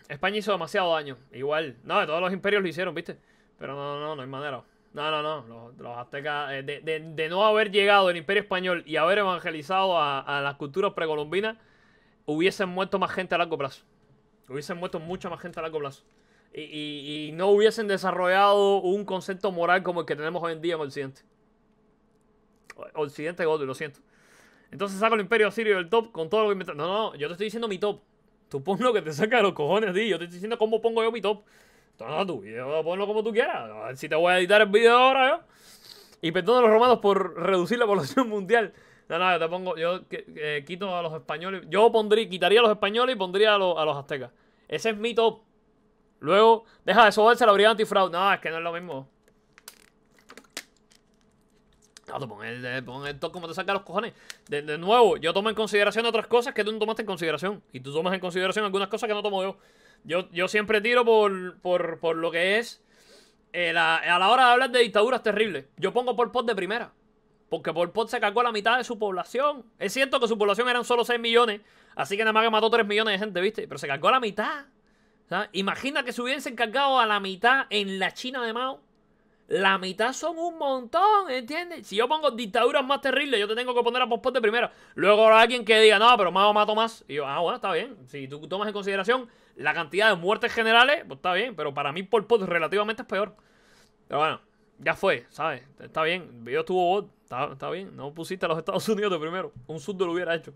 S1: España hizo demasiado daño. Igual. No, de todos los imperios lo hicieron, ¿viste? Pero no hay manera. No. Los aztecas, de no haber llegado el Imperio Español y haber evangelizado a las culturas precolombinas, hubiesen muerto más gente a largo plazo. Hubiesen muerto mucha más gente a largo plazo. Y no hubiesen desarrollado un concepto moral como el que tenemos hoy en día en Occidente. Occidente, God, lo siento. Entonces saco el Imperio Asirio del top con todo lo que inventaron. No, yo te estoy diciendo mi top. Tú pon lo que te saca de los cojones, tío. Yo te estoy diciendo cómo pongo yo mi top. No, tú ponlo como tú quieras. A ver si te voy a editar el video ahora yo. Y perdona a los romanos por reducir la población mundial. No, yo te pongo. Yo quito a los españoles. Yo quitaría a los españoles y pondría a los aztecas. Ese es mi top. Luego, deja de sobarse la brigada antifraude. No, es que no es lo mismo. No, tú pon el top como te saca los cojones. De nuevo, yo tomo en consideración otras cosas que tú no tomaste en consideración. Y tú tomas en consideración algunas cosas que no tomo yo. Yo siempre tiro por lo que es a la hora de hablar de dictaduras terribles. Yo pongo Pol Pot de primera. Porque Pol Pot se cargó a la mitad de su población. Es cierto que su población eran solo 6 millones. Así que nada más que mató 3 millones de gente, ¿viste? Pero se cargó a la mitad. ¿Sabes? Imagina que se hubiesen cargado a la mitad en la China de Mao. La mitad son un montón, ¿entiendes? Si yo pongo dictaduras más terribles, yo te tengo que poner a Pol Pot de primera. Luego habrá alguien que diga, no, pero Mao mató más. Y yo, bueno, está bien. Si tú tomas en consideración la cantidad de muertes generales, pues está bien. Pero para mí Pol Pot relativamente es peor. Pero bueno, ya fue, ¿sabes? Está bien. El video estuvo bot. Está bien. No pusiste a los Estados Unidos de primero. Un surdo lo hubiera hecho.